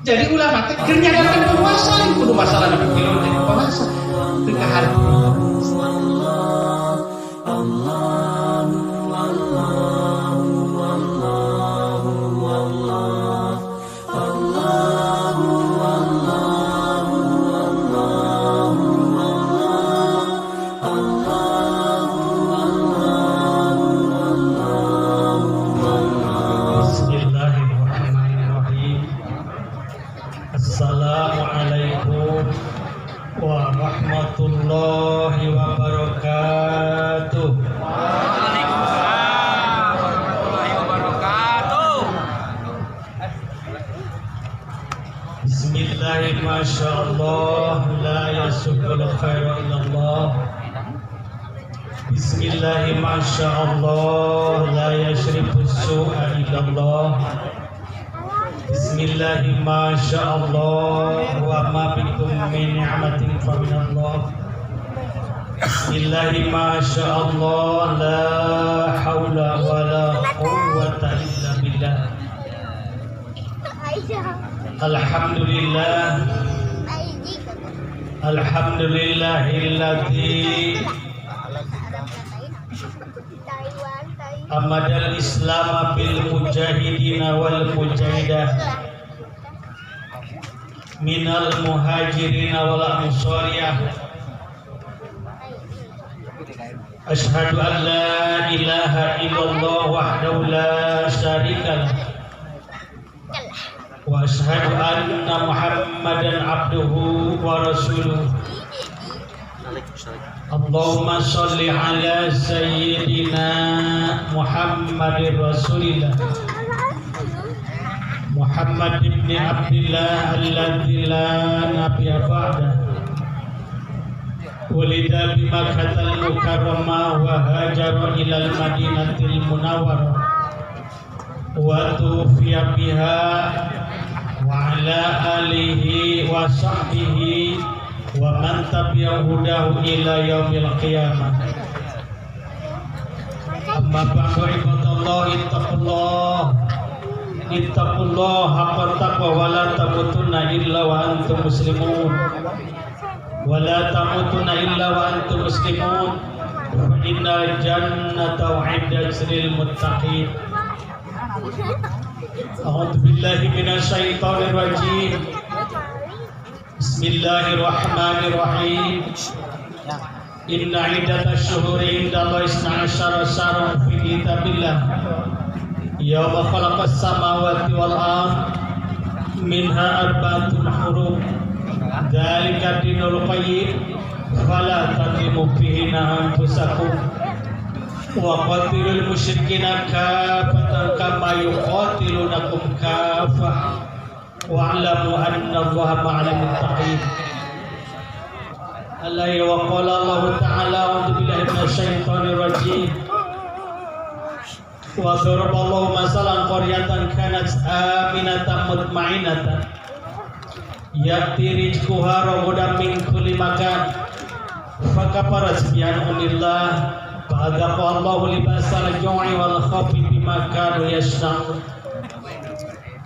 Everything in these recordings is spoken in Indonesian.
Jadi ulama teh keur nyadarkeun puasa kudu masalah pikiran teh puasa teu kaharep. Assalamualaikum warahmatullahi wabarakatuh. Waalaikumsalam warahmatullahi wabarakatuh. Bismillahirrahmanirrahim. Masyaallah la yasukul khairu illallah. Bismillahirrahmanirrahim. Masyaallah la yashrifus su'a illallah. Bismillahirrahmanirrahim. Masyaallah wa ma bikum min ni'matin fa minallah. Bismillahirrahmanirrahim. Masyaallah la haula wa la quwwata illa billah. Alhamdulillah. Alhamdulillahilladzi amadal islam bil mujahidina wal mujahidah minal muhajirina wal ansariyah. Ashhadu an la ilaha illallah wahdahu la syarika lah wa ashhadu anna muhammadan abduhu wa rasuluh. Allahumma sholli ala sayyidina Muhammadir Rasulillah Muhammad ibn Abdillah alladzi la nabiyya ba'da walida bi Makkatal Mukarramah wa hajara ilal Madinatil Munawwarah wa tufiya biha wa ala alihi wa sahbihi wa man tabi'a hudahu ila yaumil qiyamah. Amma ba'du ibadallah ittaqullah haqqa taqwa wa la tamutunna illa wa antum muslimun fa innal jannata u'iddat lil muttaqin. A'udzu billahi minasy syaithanir rajim. Bismillahirrahmanirrahim. Inna iddatash shuhuri indallahi 12 syahran fi kitabillah yawma khalaqas samawati wal ard minha arba'atun hurum dzalika dinul qayyim fala tadlimu fihinna anfusakum wa qatilul musyrikina kafatan kama yuqatilunakum kafah wa'lamu anna Allaha ma'al muttaqin. Allah wa qala Allah ta'ala a'udzu billahi minasy syaithanir rajim. Wa daraballahu masalan qaryatan kanat aminatan mutmainatan ya'ti rizquha ragadan min kulli makan fakafarat bi an'amillah fa'adhaqa Allahu libasal ju'i wal khawfi bima kanu yasna'un.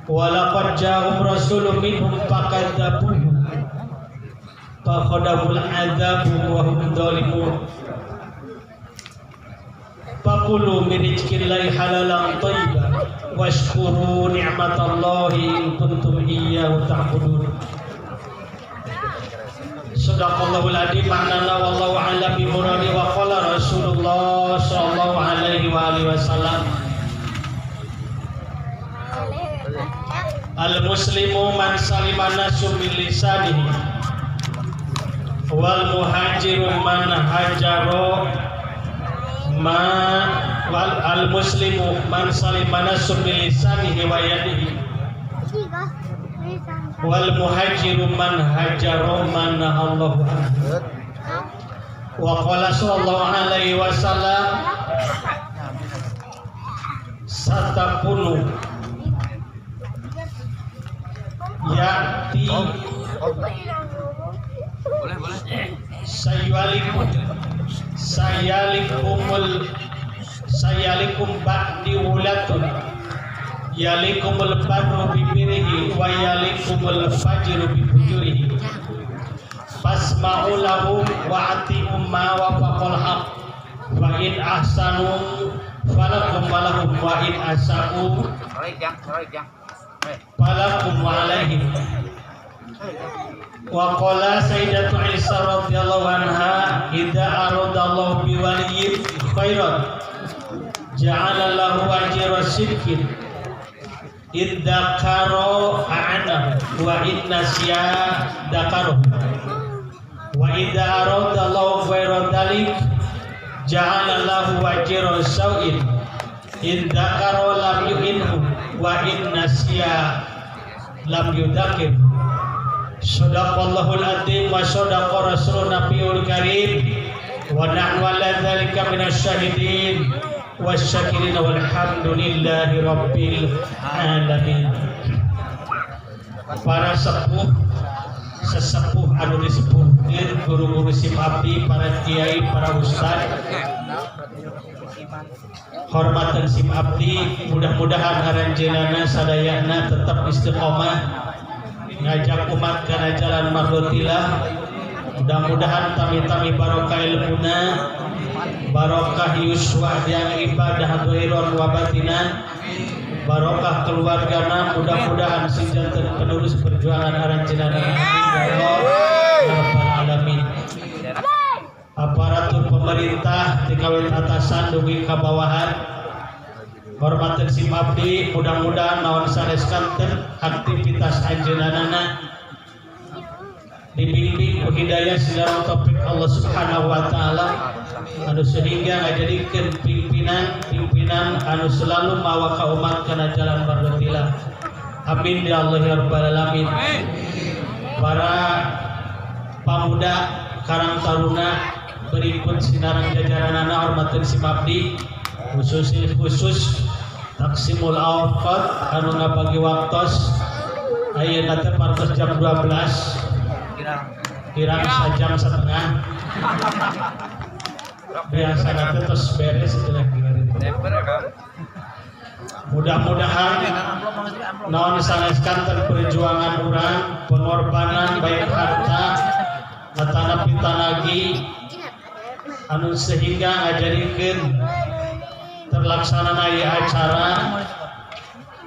Walaqad ja'ahum rasulun minhum fakadzabuhu fakhadahul adzabu wa hum dzalimun. Faqulu min rizqillahi halalan thayyiban washkuru ni'matallahi in kuntum iyyahu ta'budun. Shadaqallahul adzim. Ma'nana wallahu a'lam bi muradi. Wa qala Rasulullah sallallahu alaihi wa alihi wasallam al-muslimu man salima nasu min lisanihi wal muhajiru man hajaro wal al-muslimu man salima nasu min lisanihi wa yadihi wal muhajiru man hajaro man Allahu anhu. Wa qala sallallahu alaihi wasallam satakunu ya'ti sayalikum ba'di ulatun yalikumul barru bibirihi wa yalikumul fajru bibujurihi fasma'u lahum wa ati'um ma wafaqal haq wa in ahsanu falakum walahum wa in asa'u falakum alaihim. Wa qala sayyidatu Aisyah radhiyallahu anha idza aradallahu biwaliyyin khairan ja'ala lahu ajra sidqin idza karo a'anahu wa inna siya dakaruhu wa idza aradallahu ghaira dhalik ja'ala lahu ajra sawin idza karo lam yu'inhu wa inna siya lam yudakir. Shadaqallahul adzim wa shadaqa rasulun nabiyul karim wa nahnu ala dzalika minasyahidin wasyakirin walhamdulillahi rabbil alamin. Para sepuh sesepuh anu disepuhkeun guru-guru sim abdi, para kiai, para ustad, hormatan sim abdi, mudah-mudahan aranjeunana sadayana tetap istiqomah ngajak umat kana jalan mardotilah. Mudah-mudahan tami-tami barokah ilmuna, barokah yuswa yang ibadah doiron wa batinan, barokah keluargana, mudah-mudahan si janten penerus perjuangan aranjeunana. Amin ya rabbal alamin. Aparatur pemerintah tingkawit atasan dugi ka bawahan, hormatan sim abdi, mudah-mudahan naon sanes kanten aktivitas anjeunana dibimbing ku hidayah sidang taufik Allah Subhanahu wa taala anu sehingga ngajadikeun pimpinan anu selalu mawa ka umat kana jalan bardotilah. Amin ya Allah ya rabbal alamin. Para pamuda karang taruna berikut sinarang jajaranana hormatan sim abdi, khusus taksimul awqat anu ngabagi waktos ayeuna teh partos jam 12 kirang sajam setengah biasa nanti terus beres setelah mudah-mudahan naon saneskan perjuangan urang, pengorbanan baik harta matana pitanagi anu sehingga ngajarikeun terlaksana aya acara,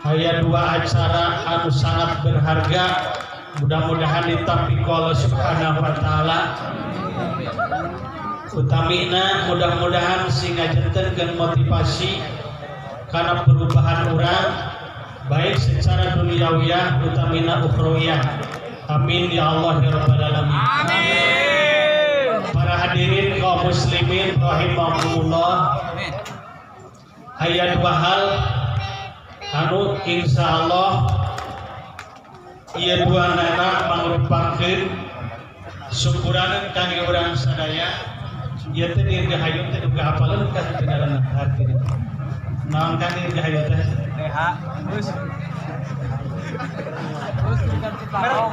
aya dua acara anu sangat berharga. Mudah-mudahan ditampi ku Allah Subhanahu wa taala. Utamina mudah-mudahan sing ngajentenkeun motivasi kana perubahan urang baik secara duniawiyah utamina ukhrawiyah. Amin ya Allah ya rabbal alamin. Amin. Para hadirin kaum muslimin rahimakumullah. Aya dua hal anu insyaallah ieu dua nana mangrupakeun syukuraneun kangge urang sadaya. Ieu teh dirgahayu teh duga hafaleun ka tindaran hati. Naon kan dirgahayu teh? Deha. Bus.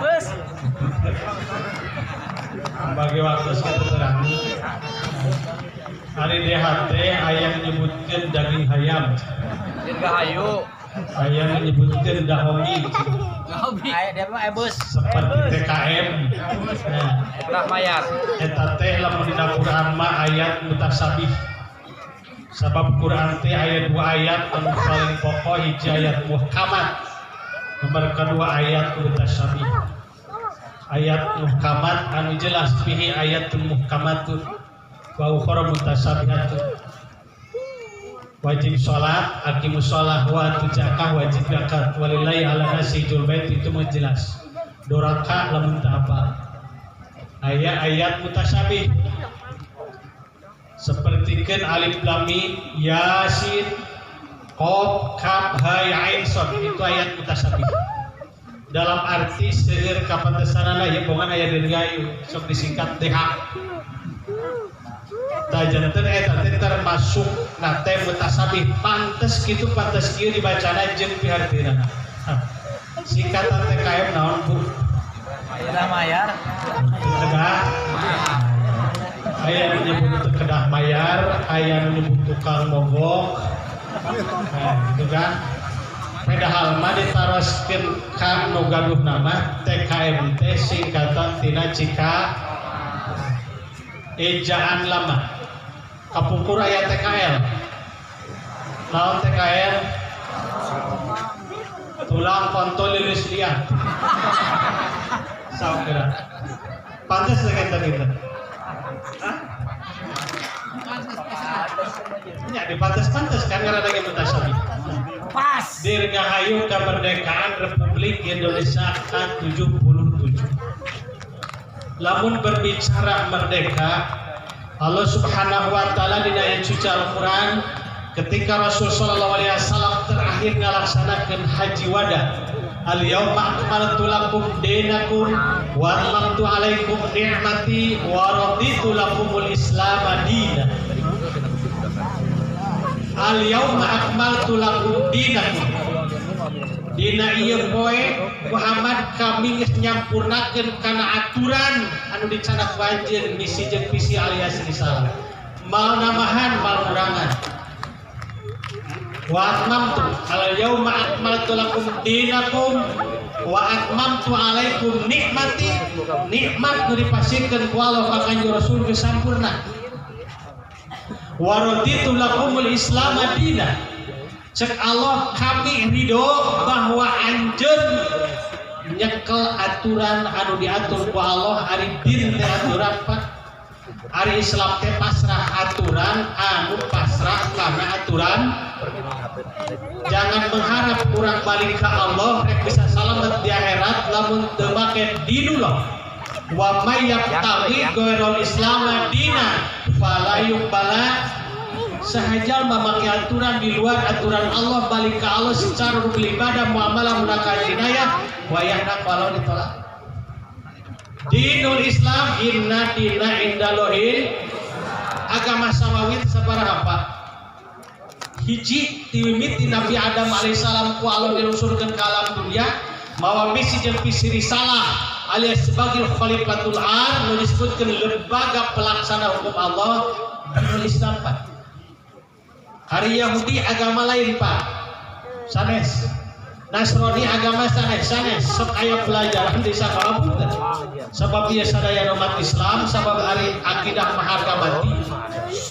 Bus. Bagi waktu satu terang. Hari DHT ayam menyebutkan daging ayam. Dirgahayu. Ayam menyebutkan dahomi. Dia mah bus. Seperti TKM. Nah, mayar. Eta teh lamun dina Quran mah ayat mutasabih. Sebab Quran teh aya dua ayat anu paling pokok, hiji ayat muhkamat. Nomor kedua ayat mutasabih. Ayat muhkamat anu jelas fihi ayatul muhkamatun wa ukhra mutasabihatun. Wajib sholat, aqimus sholah, wa zakah, wajib zakat, walillahi ala nasi hijjul bait, itu menjelas. Doraka lamun tak apa. Ayat mutasabih sepertikeun alif lam mim, yasin, qaf, kaf, ha, ya, ain, shad, itu ayat mutasabih. Dalam arti seueur kapantesanana himbongan aya dirgayu sok disingkat DH. Tajanten eta teh termasuk na teh mutasabih, pantes kitu pantes kieu dibacana jeung pihartieuna. Singkatan TKM naon Bu? Kedah mayar. Kedah. Aya nu nyebut kedah mayar, aya nu nyebut tukang mogok. Nah, itu kan. Padahal mah ditaroskeun ka nu gaduh nama TKM teh singkatan tina Cika ejaan lama. Kapungkur aya TKL. Naon TKL? Tulang kontol lilis liat. Saukira. Pantes kita kita. Ya di pantes-pantes kan karena ada yang mutasabi. Pas. Dirgahayu kemerdekaan Republik Indonesia ke-77. Lamun berbicara merdeka, Allah Subhanahu wa taala di ayat suci Al-Qur'an ketika Rasul sallallahu alaihi wasallam terakhir ngalaksanakeun haji wada, al-yauma akmaltu lakum dinakum wa atmamtu alaikum ni'mati wa raditu lakumul Islam dinan. Al-yauma akmaltu lakum dinakum. Dina ieu poe Muhammad kami geus nyampurnakeun kana aturan anu dicanak banjir misi jeung visi alias risalah. Mal namahan mal kurangan. Wa atmamtu al-yauma akmaltu lakum dinakum wa atmamtu alaikum nikmati. Nikmat nu dipasikeun ku Allah ka Kanjeng Rasul geus sampurna. Wa raditu lakumul Islam dinan. Cek Allah kami ridho bahwa anjeun nyekel aturan anu diatur ku Allah ari din teh aturan Pak. Ari Islam teh pasrah aturan anu pasrah karena aturan. Jangan mengharap kurang balik ke Allah rek bisa salamet di akhirat lamun teu make dinullah. Wa may yaqtaghi ghairal Islam dinan fala yuqbala. Sahajal memakai aturan di luar aturan Allah balik ke Allah secara rukun ibadah muamalah munakan jinayah wayahna kalau ditolak. Dinul Islam inna dina indalohil agama samawi sabaraha apa? Hiji timimiti Nabi Adam alaihissalam ku Allah dilusurkeun ka alam dunia mawa misi jeung visi risalah alias sebagai khalifatul am nu disebutkeun lembaga pelaksana hukum Allah dinul Islam Pak. Hari Yahudi agama lain Pak, sanes. Nasrani agama sanes. Sok aya pelajaran di sekolah punten. Sebab ieu sadaya umat Islam, sabab ari akidah maharga mati.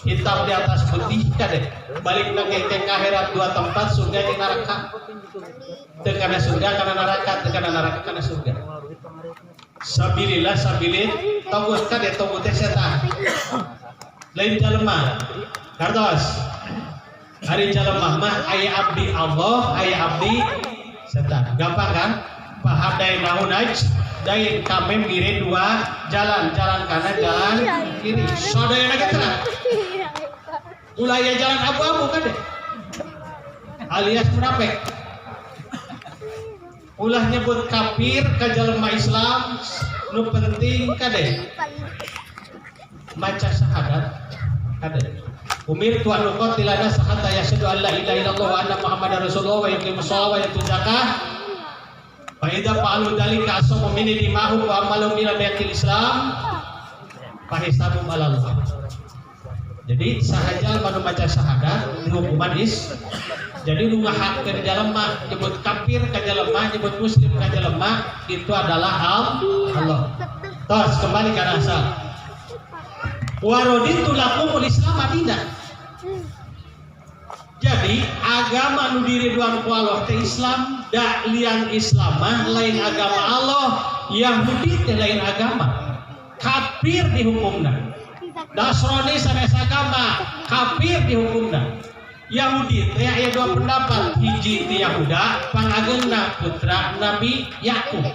Hitam di atas putih kade. Balik nang ke akhirat dua tempat surga jeung neraka. Teu kana surga kana neraka, teu kana neraka kana surga. Sabilillah sabilin togut kade togut teh setan. Lain jalema. Kartos. Hari jalemah mah aya abdi Allah, aya abdi setan. Gampang kan? Pahadai nahunaj, dain kamem gire dua jalan kanan, jalan kiri. Sodaya lagi terang. Ulaya jalan abu-abu kan deh. Alias munafik. Ulah nyebut kafir ke jalemah Islam, nu penting kade. Maca syahadat kade. Umir tuan lukot tilana sahatta yasyhadu an la ilaha illallah wa anna muhammadar rasulullah wa yuqimus shalah wa yutuz zakah fa idza fa'alu dzalika asamu min dimahum wa amalu ila baitil Islam fa hisabu alallah. Jadi sahajal manu maca syahadat hukuman is jadi nu ngahakeun jalema nyebut kafir ka jalema nyebut muslim ka jalema itu adalah Allah. Tos kembali ke asal. Waraditu lakumul Islam dinan. Jadi agama nu diridwan ku Allah teh Islam, da lian Islam mah lain agama Allah, Yahudi teh lain agama. Kafir dihukumna. Nasrani sanes agama, kafir dihukumna. Yahudi teh aya dua pendapat, hiji ti Yahuda pangageuna putra Nabi Yakub.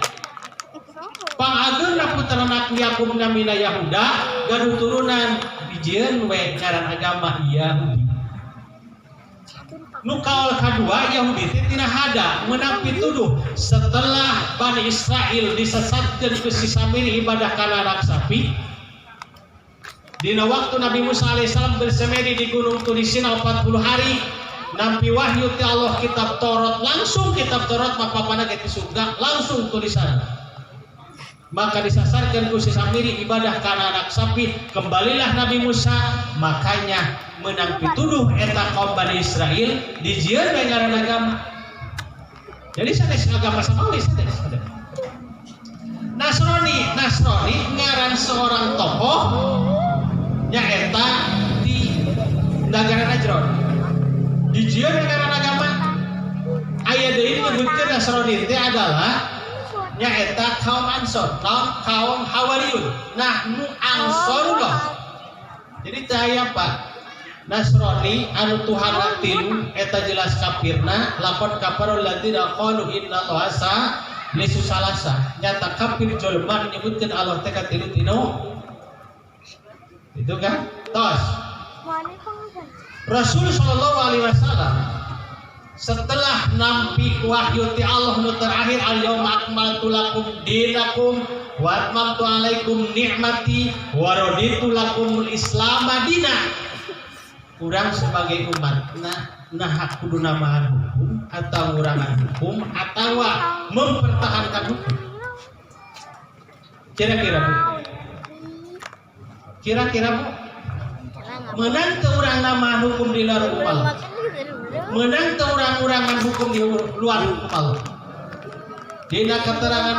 Pangageuna putra Nabi Yakub namina Yahuda gaduh turunan bijieun we ngaran agama Yahudi. Nu kaul kadua Yahudi teh tina hada meunang pituduh setelah Bani Israel disesatkeun ku si Samiri ibadah kana anak sapi. Dina waktu Nabi Musa alaihissalam bersemedi di Gunung Turisina 40 hari nampi wahyu ti Allah kitab Taurat langsung kitab Taurat mapapana ke surga langsung tulisan. Maka disasarkan ku si Samiri ibadah kana anak sapi, kembalilah Nabi Musa, makanya menang pituduh eta kaum Bani Israel dijieun ngaran agama. Jadi sanes agama samawi sanes. Nasrani ngaran seorang tokoh nyaeta di negara Najran. Di jieun negara agama aya deui nyebutkeun Nasrani teh adalah nyaeta kaum Ansor, kaum Hawariyun. Nah, nu Ansorullah. Jadi teh aya Pak Nasrani anu Tuhanna tilu eta jelas kafirna, lapor kafarul ladzina qalu innallaha Yesus salasa nyata kafir jolma menyebutkan Allah teh katilu tino itu kan tos Rasul sallallahu alaihi wasallam setelah nampi wahyu ti Allah nu terakhir al-yauma akmaltu lakum dinakum wa atmamtu alaikum ni'mati wa raditu lakumul islam madina kurang sebagai umat nah kudu namaan hukum atau ngurangan hukum atau mempertahankan hukum kira-kira Bu menang ke orang namaan hukum di luar hukum Allah menang ke orang-orangan hukum di luar hukum Allah dina keterangan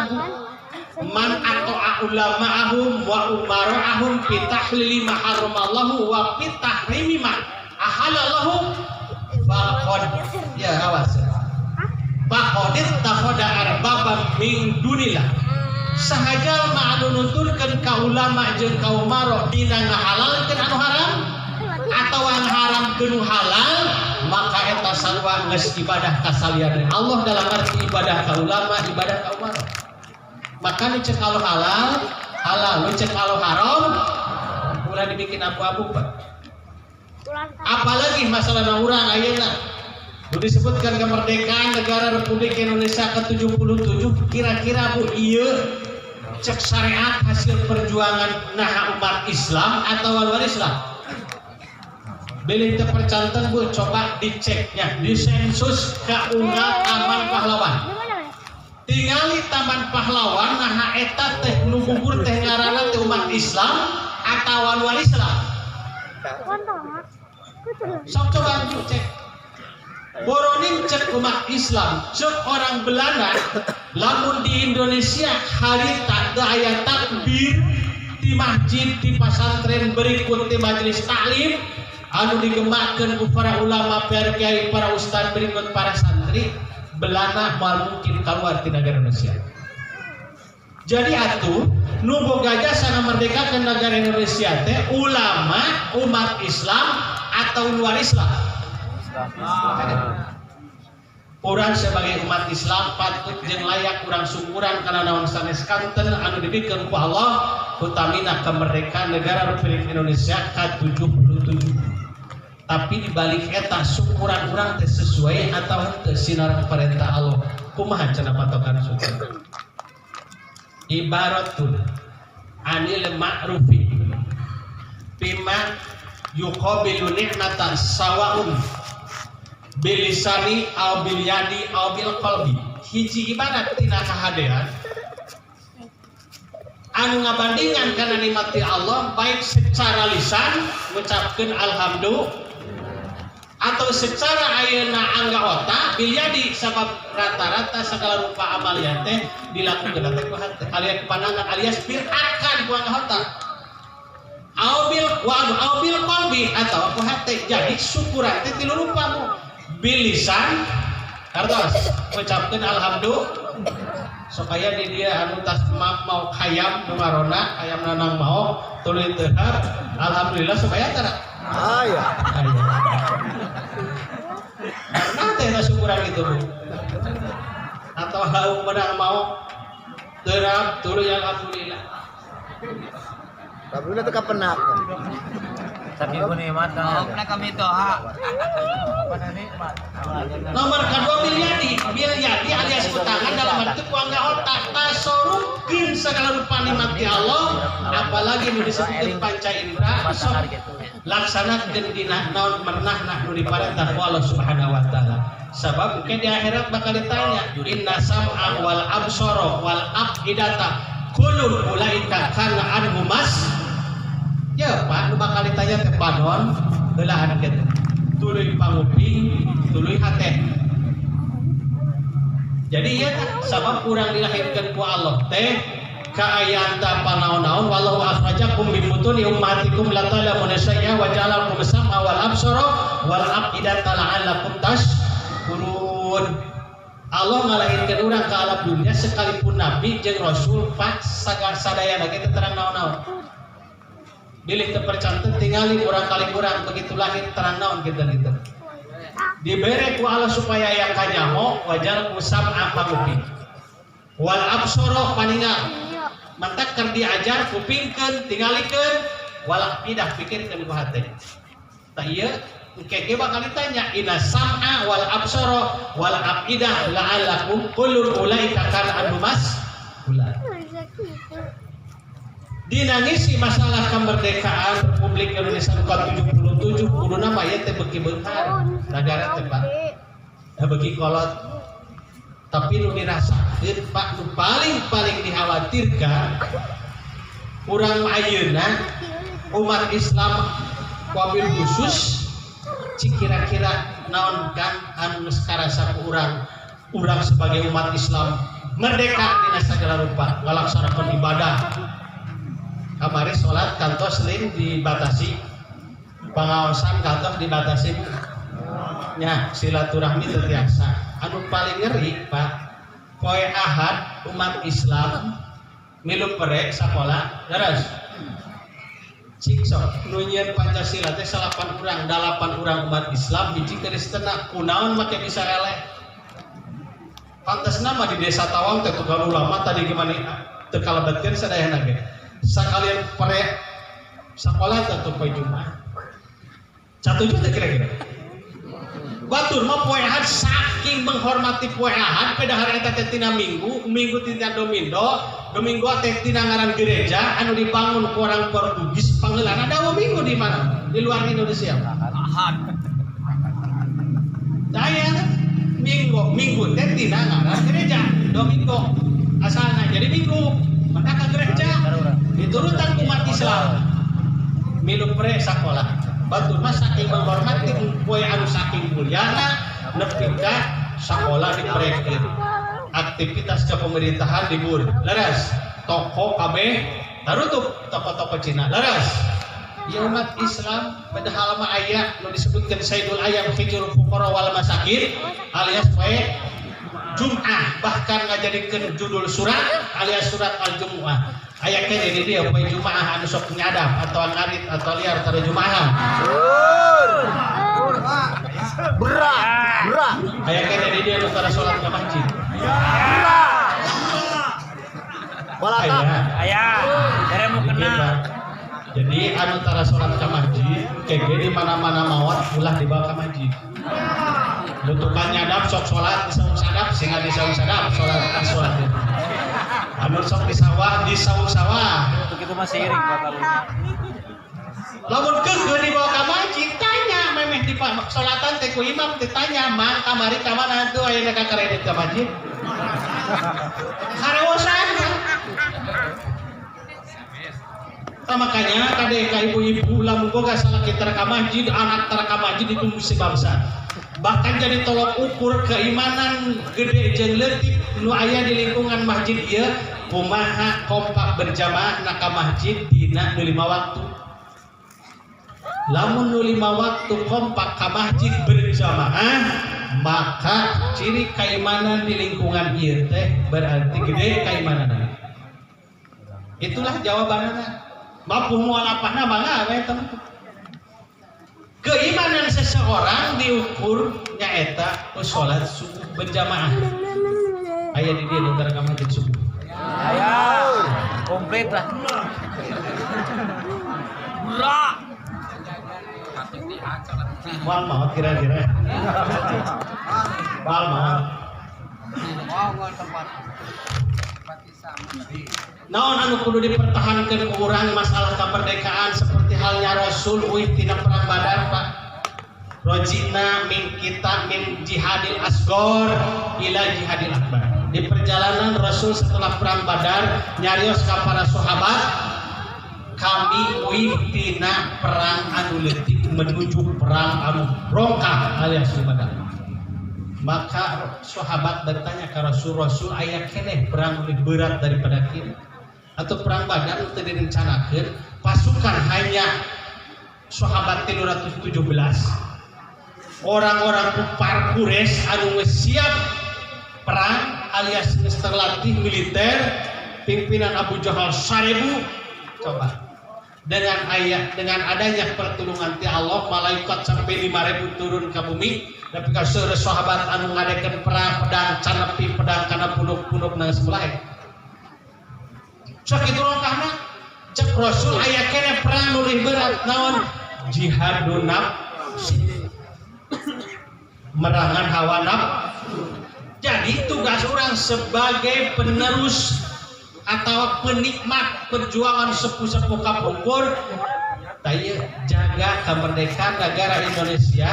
man ato'a ulama'ahum wa umara'ahum fitahlili maharramallahu wa fitahrimi ma ahalallahu faqad ya awas faqadir takhada arbabam min dunillah sahajal ma'anu nuturkeun ka ulama jeung ka umaro dina ngahalalkeun anu haram atawa ngaharamkeun halal maka eta sarua geus ibadah ka salian Allah dalam arti ibadah ka ulama ibadah ka umaro maka nu cek kalau halal nu cek kalau haram ulah dibikin abu-abu Pak. Apalagi masalah urang ayeuna disebutkan kemerdekaan negara Republik Indonesia ke-77 kira-kira Bu ieu cek syariat hasil perjuangan nah umat Islam atau luar Islam beli terpercanten Bu coba diceknya di sensus kaunggah Taman Pahlawan tingali Taman Pahlawan nah eta teh nu gugur teh ngaranna teh umat Islam atau luar Islam sok coba cek boronin cek umat Islam cek orang Belanda lamun di Indonesia harita teu aya takbir di masjid di pasantren berikut di majelis taklim anu digemakeun ku para ulama para kiai para ustaz berikut para santri Belanda mal mungkin keluar di negara Indonesia. Jadi atuh nu boga jasa ngamerdekakeun negara Indonesia teh ulama umat Islam atau luar Islam. Orang sebagai umat Islam patut jeung layak urang syukuran karena naon sanes kanten anu dibikeun ku Allah utamina kemerdekaan negara Republik Indonesia ke-77. Tapi dibalik eta syukuran urang teh sesuai atau teu sinar perintah Allah. Kumaha cenah patokan syukur? Ibaratun anil ma'rufi bima yuqabilu ni'matan sawaun bilisani au bil yadi au bil qalbi hiji ibarat tina kahadean anu ngabandingan kana nikmat Allah baik secara lisan ngucapkeun alhamdulillah atau secara ayeuna angga otak bil yadi sabab rata-rata segala rupa amalian teh dilakukeun teh ku hate alias pandangan alias birakan ku angga otak au bil qalbi atau ku hate jadi syukuran teh tilu rupa bilisan kartos ucapkeun alhamdulillah supaya di dia anu tas mau khayam nu marona khayam nanang mau tuluy teu alhamdulillah supaya tara aya karena teh syukuran gitu Bu atau haum menang mau terap tuluy alhamdulillah alhamdulillah teu kapenak tapi guni mata kami doa nomor kedua bilyadi alias utangan dalam bentuk uang otak tasorukin segala rupa nikmat Allah apalagi nu disebutkeun panca indra sok laksanakeun dina naon mernah nu diparentah ku Allah Subhanahu wa taala sabab ke di akhirat bakal ditanya inna sam'a wal absara wal afidata kullu ulaika kana anhu mas ya Pak nu bakal ditanya teh padon heulahan kitu. Tuluy panguping, tuluy hate. Jadi ya sabab kurang dilahirkan ku Allah teh kaayanta panaon-naon wallahu akhrajakum min butuni ummatikum la ta'lamuna syai'a wa ja'alakum sam'a wal absara wal afidata la'allakum tashkurun. Allah ngalahirkeun urang ka alam dunia sekalipun nabi jeung rasul pak sadayana kita terang naon-naon. Bilih teu percantet tingali urang kali urang begitu lahir terang naon kita gitu. Dibere ku Allah supaya yang kanyaho wajar kusam amamupi wal absoro paningal mantak keur diajar kupingkeun tingalikeun wal afidah pikirkeun ku hate. Tah ieu engke bakal ditanya ina sam'a wal absoro wal afidah la'allakum kullu ulaika kana anumas ulah. Dinangisi masalah kemerdekaan Republik Indonesia ke-77 kuduna mah ieu teh beuki beunghar negara teh Pak. Beuki kolot. Tapi nu dirasakeun Pak nu paling dikhawatirkan urang ayeuna umat Islam wabil khusus cik kira-kira naon kan anu geus karasa ku urang sebagai umat Islam merdeka dina sagala rupa ngalaksanakeun ibadah. Kamari sholat kantos sering dibatasi, pengawasan kantos dibatasi, ya silaturahmi terbiasa. Anu paling ngeri Pak, poe Ahad umat Islam milu perek sekolah, terus cik sok nunyian Pancasila teh 8 urang umat Islam hiji Kristena kunaon make bisa eleh. Pantasna mah di desa Tawang teh tukang ulama tadi gimana teu kalebetkeun sadayana ge. Sakalian perek sekolah tentu poe Jumat. Catuju teh kira-kira. Batur mah poe Ahad saking menghormati poe Ahad padahal eta teh tina minggu tina domingo teh tina ngaran gereja anu dibangun ku orang Portugis pangeulana dawa minggu di mana? Di luar Indonesia. Ahad. Daya minggu teh tina ngaran gereja, domingo asalna jadi minggu. Maka ke gereja diturutan umat Islam milu pre sakola batur mah saking menghormati poe anu saking mulyana nepi ka sakola diprekeun aktivitas ke pemerintahan libur leres toko kabeh tarutup toko-toko Cina leres ya umat Islam padahal mah aya nu disebutkeun Sayyidul Ayam Hijrul Fuqara wal Masakin alias poe Jum'ah bahkan ngajadikeun judul surat alias surat Al-Jumu'ah. Aya ke jadi dia poe Jumaah anu sok nyadap atau ngarit atau liar tara Jumaahan. Berat. Aya ke jadi dia anu tara salat ka masjid. Balata. Aya. Dere mau kena. Jadi anu tara salat ka masjid kege di mana-mana mawat ulah dibawa ka masjid. Lutukan nyadap sok sholat di saung sadap sehingga di saung sadap sholat anu sok di sawah untuk itu masih iring bakalunya lamun keun dibawa ka masjid tanya memeh di sholatan teh ku imam ditanya mang kamari ka mana tuh ayeuna ka kredit ka masjid karewosan makanya kade ka ibu-ibu lamun boga salah kita ka masjid anak tara ka masjid itu mesti bangsa bahkan jadi tolok ukur keimanan gede jeung leutik nu aya di lingkungan masjid ieu kumaha kompak berjamaah na ka masjid dina nu 5 waktu. Lamun nu 5 waktu kompak ka masjid berjamaah maka ciri keimanan di lingkungan ieu teh berarti gede keimananna. Itulah jawabanna. Mampu mualafahna mangga we teman. Keimanan seseorang diukur nyaeta sholat subuh berjamaah. Aya di dia antara ka masjid subuh. Aya. Komplit lah. Murah. Mal maut kira-kira. Mal maut. Naon anu kudu dipertahankan urang masalah kemerdekaan seperti halnya Rasul uih tina perang Badar Pak. Rojina min kita min jihadil asgor ila jihadil akbar. Di perjalanan Rasul setelah perang Badar nyarios ka para sahabat kami uih tina perang anu leutik menuju perang anu rongkah alias Badar. Maka sahabat bertanya ke Rasul aya keneh perang lebih berat daripada kieu atau perang Badar teu direncanakeun pasukan hanya sahabat 317 orang-orang kufar Quraisy anu geus siap perang alias geus terlatih militer pimpinan Abu Jahal 1000 coba dengan adanya pertolongan ti Allah malaikat sampai 5.000 turun ke bumi tapi kalau seluruh sahabat anu ngadakeun perang pedang canepi pedang kana punuk-punuk nang sebelah sok kitu longkahna cek Rasul aya keneh perang nu leuwih berat naon jihadun nafs merangan hawa nafsu. Jadi tugas orang sebagai penerus atau penikmat perjuangan sepuh-sepuh kapungkur taya jaga kemerdekaan negara Indonesia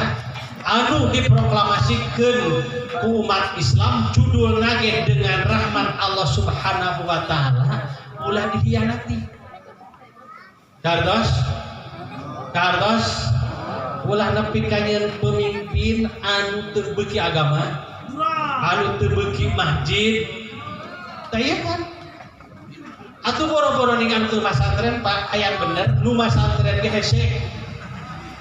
anu diproklamasikan ku umat Islam judul nage dengan rahmat Allah Subhanahu wa taala ulah dihianati. Kardos ulah nepi ka pemimpin anu teu beuki agama, anu teu beuki masjid. Taya kan atuh boro-boro ningan teu masantren Pak aya bener nu masantren ge hese.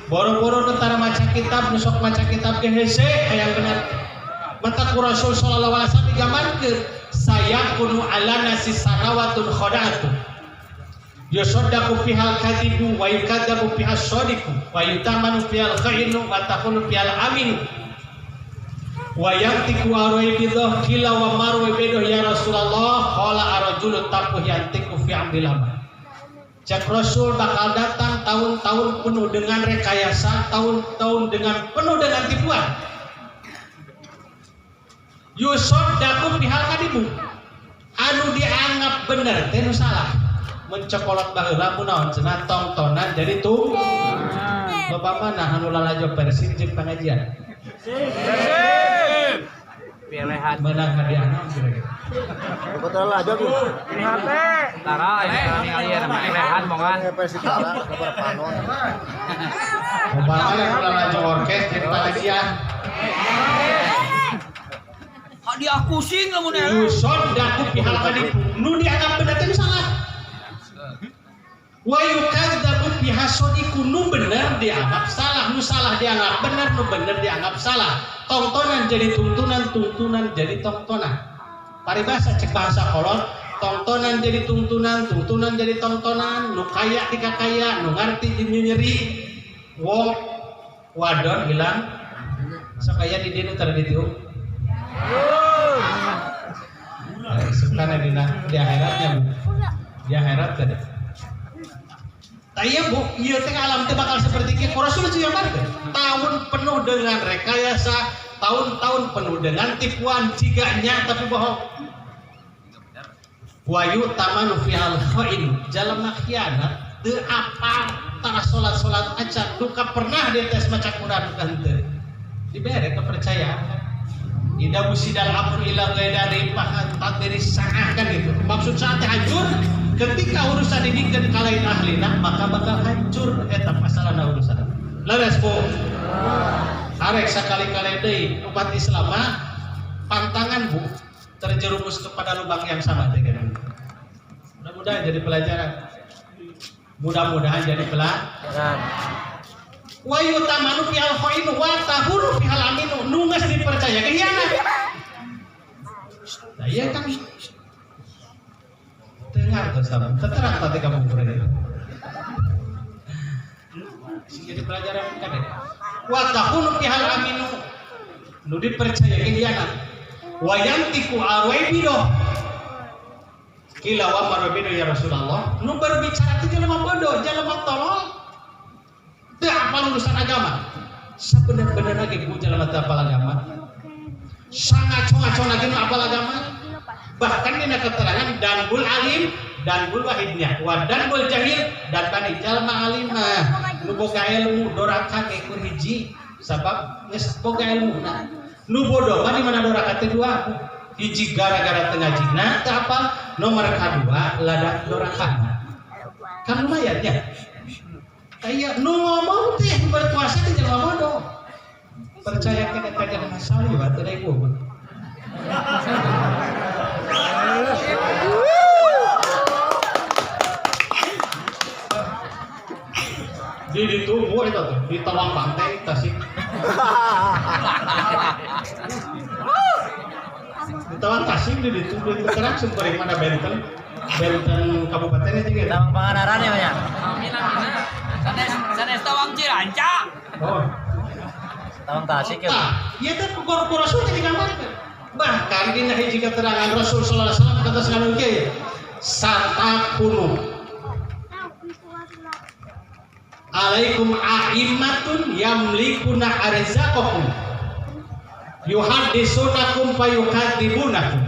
Boro-boro nu tara maca kitab nu sok maca kitab ge hese aya bener. Mata ku Rasul sallallahu alaihi wasallam digambarkeun saya kunu ala nasi sanawatun khada'atu yusaddaqu fihal kadibu wa yukadabu fihas shadiqu wa yutamanu fihal khainu wa takhulu fihal aminu wa yantiku arwai bidah kila wa marwai bidah ya Rasulullah qala arajulu tapuh yantiku fi ambilama. Cak Rasul bakal datang tahun-tahun penuh dengan rekayasa, tahun-tahun dengan penuh dengan tipuan. Yusaddaqu fihal kadibu anu dianggap bener teh nu salah mencokolot baheula munaon cenah tongtonan jadi tuh bapak mana anu lalajo Persib jeung pengajian Pilihan menang hadiahna kira-kira Betul lah aja tuh. tara ini alieu nama pilihan mongan Persib kalah kabar panon. bapak mana anu lalajo orkes jadi pengajian Dia pusing lamun yusaddaqu fihal kadibu nu dianggap bener teh salah wa yukadzabu fihas shadiqu nu bener dianggap salah, nu salah dianggap bener, nu bener dianggap salah. Tontonan jadi tuntunan, tuntunan jadi tontonan. Paribasa cek bahasa kolot, tontonan jadi tuntunan, tuntunan jadi tontonan, nu kaya tika kaya, nu ngarti nyeri. Wong wadon hilang sakaya di dieu tara ditiup. Sebenarnya di akhiratnya Bu. Di akhirat tadi. Taya Bu, ieu teh alam teh bakal seperti kieu. Rasul sieu markeun. Tahun penuh dengan rekayasa, tahun-tahun penuh dengan tipuan ciganya tapi bohong. Wa yutamanu fihal khain, jalma khianat teu apal tara salat-salat acan duka pernah dites maca Quran kan teu. Dibere kepercayaan. Ida musidal amr ila ghairi pahat dari saah kan itu. Maksud saat hancur ketika urusan ini kan kalain ahlina maka bakal hancur eta masalahna urusan. Leres Bu. Arek sakali-kali deui umat Islam pantangan Bu terjerumus kepada lubang yang sama teh kan. Mudah-mudahan jadi pelajaran. Mudah-mudahan jadi pelajaran. Wa yutamanu fihal khainu wa tahuru fihal aminu nu geus dipercaya kehianat. Nah iya kan dengar tuh sama terang tadi kamu berani jadi pelajaran kan ya wa tahuru fihal aminu nu dipercaya kehianat wa yantiku arwaibido kila wa marwabido ya Rasulullah nu berbicara teh jelema bodoh jelema tolol teu apal urusan agama. Sebenar-benar lagi ku jalan mata apal agama. Sangat conga-conga lagi nu apal agama. Bahkan dina keterangan danbul alim, danbul wahidnya, wa danbul jahil dan bani jalma alim mah nu boga ilmu dorakan ekor hiji sabab geus boga ilmuna. Nu bodoh mah di mana dorakan teh dua. Hiji gara-gara teu ngajina teu apal, nomor kadua lada dorakan. Kan lumayan ya. Kayak nu ngomong teh berkuasa teh jelema bodoh. percaya kena kajian masalah ya tadi gua. Di tubuh itu tuh, di tawang pantai Tasik. Di tawang Tasik di tubuh itu terang sumber mana Benten kabupaten itu gitu. Tawang Panganaran ya banyak. Sanes tawang Ciranca. Oh, Tawang Tasik ya. Iya kan Rasul jadi gambar. Bahkan di hiji keterangan Rasul sallallahu alaihi wasallam kata sekali lagi, satakunu alaikum a'immatun yamlikuna arzaqakum yuhaddisunakum fayukadzibunakum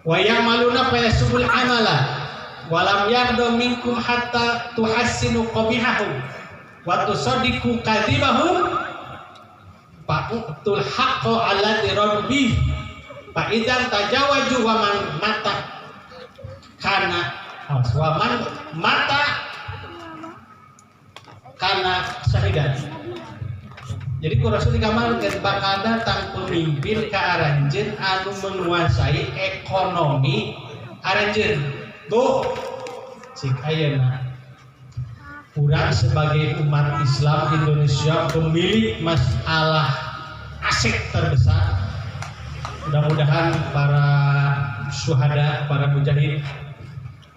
wa yamaluna fayasubul amala walam yardo minkum hatta tuhassinu qabihahum wa tusaddiqu kadzibahum fa'utul haqqo alladzi rabbi fa idzan tajawaju wa man mata kana wa man mata karena syahidat. Jadi ku Rasul digamalkeun bakal datang pemimpin ka aranjeun anu menguasai ekonomi aranjeun. Tuh cik ayeuna urang sebagai umat Islam Indonesia pemilik masalah aset terbesar. Mudah-mudahan para syuhada, para mujahid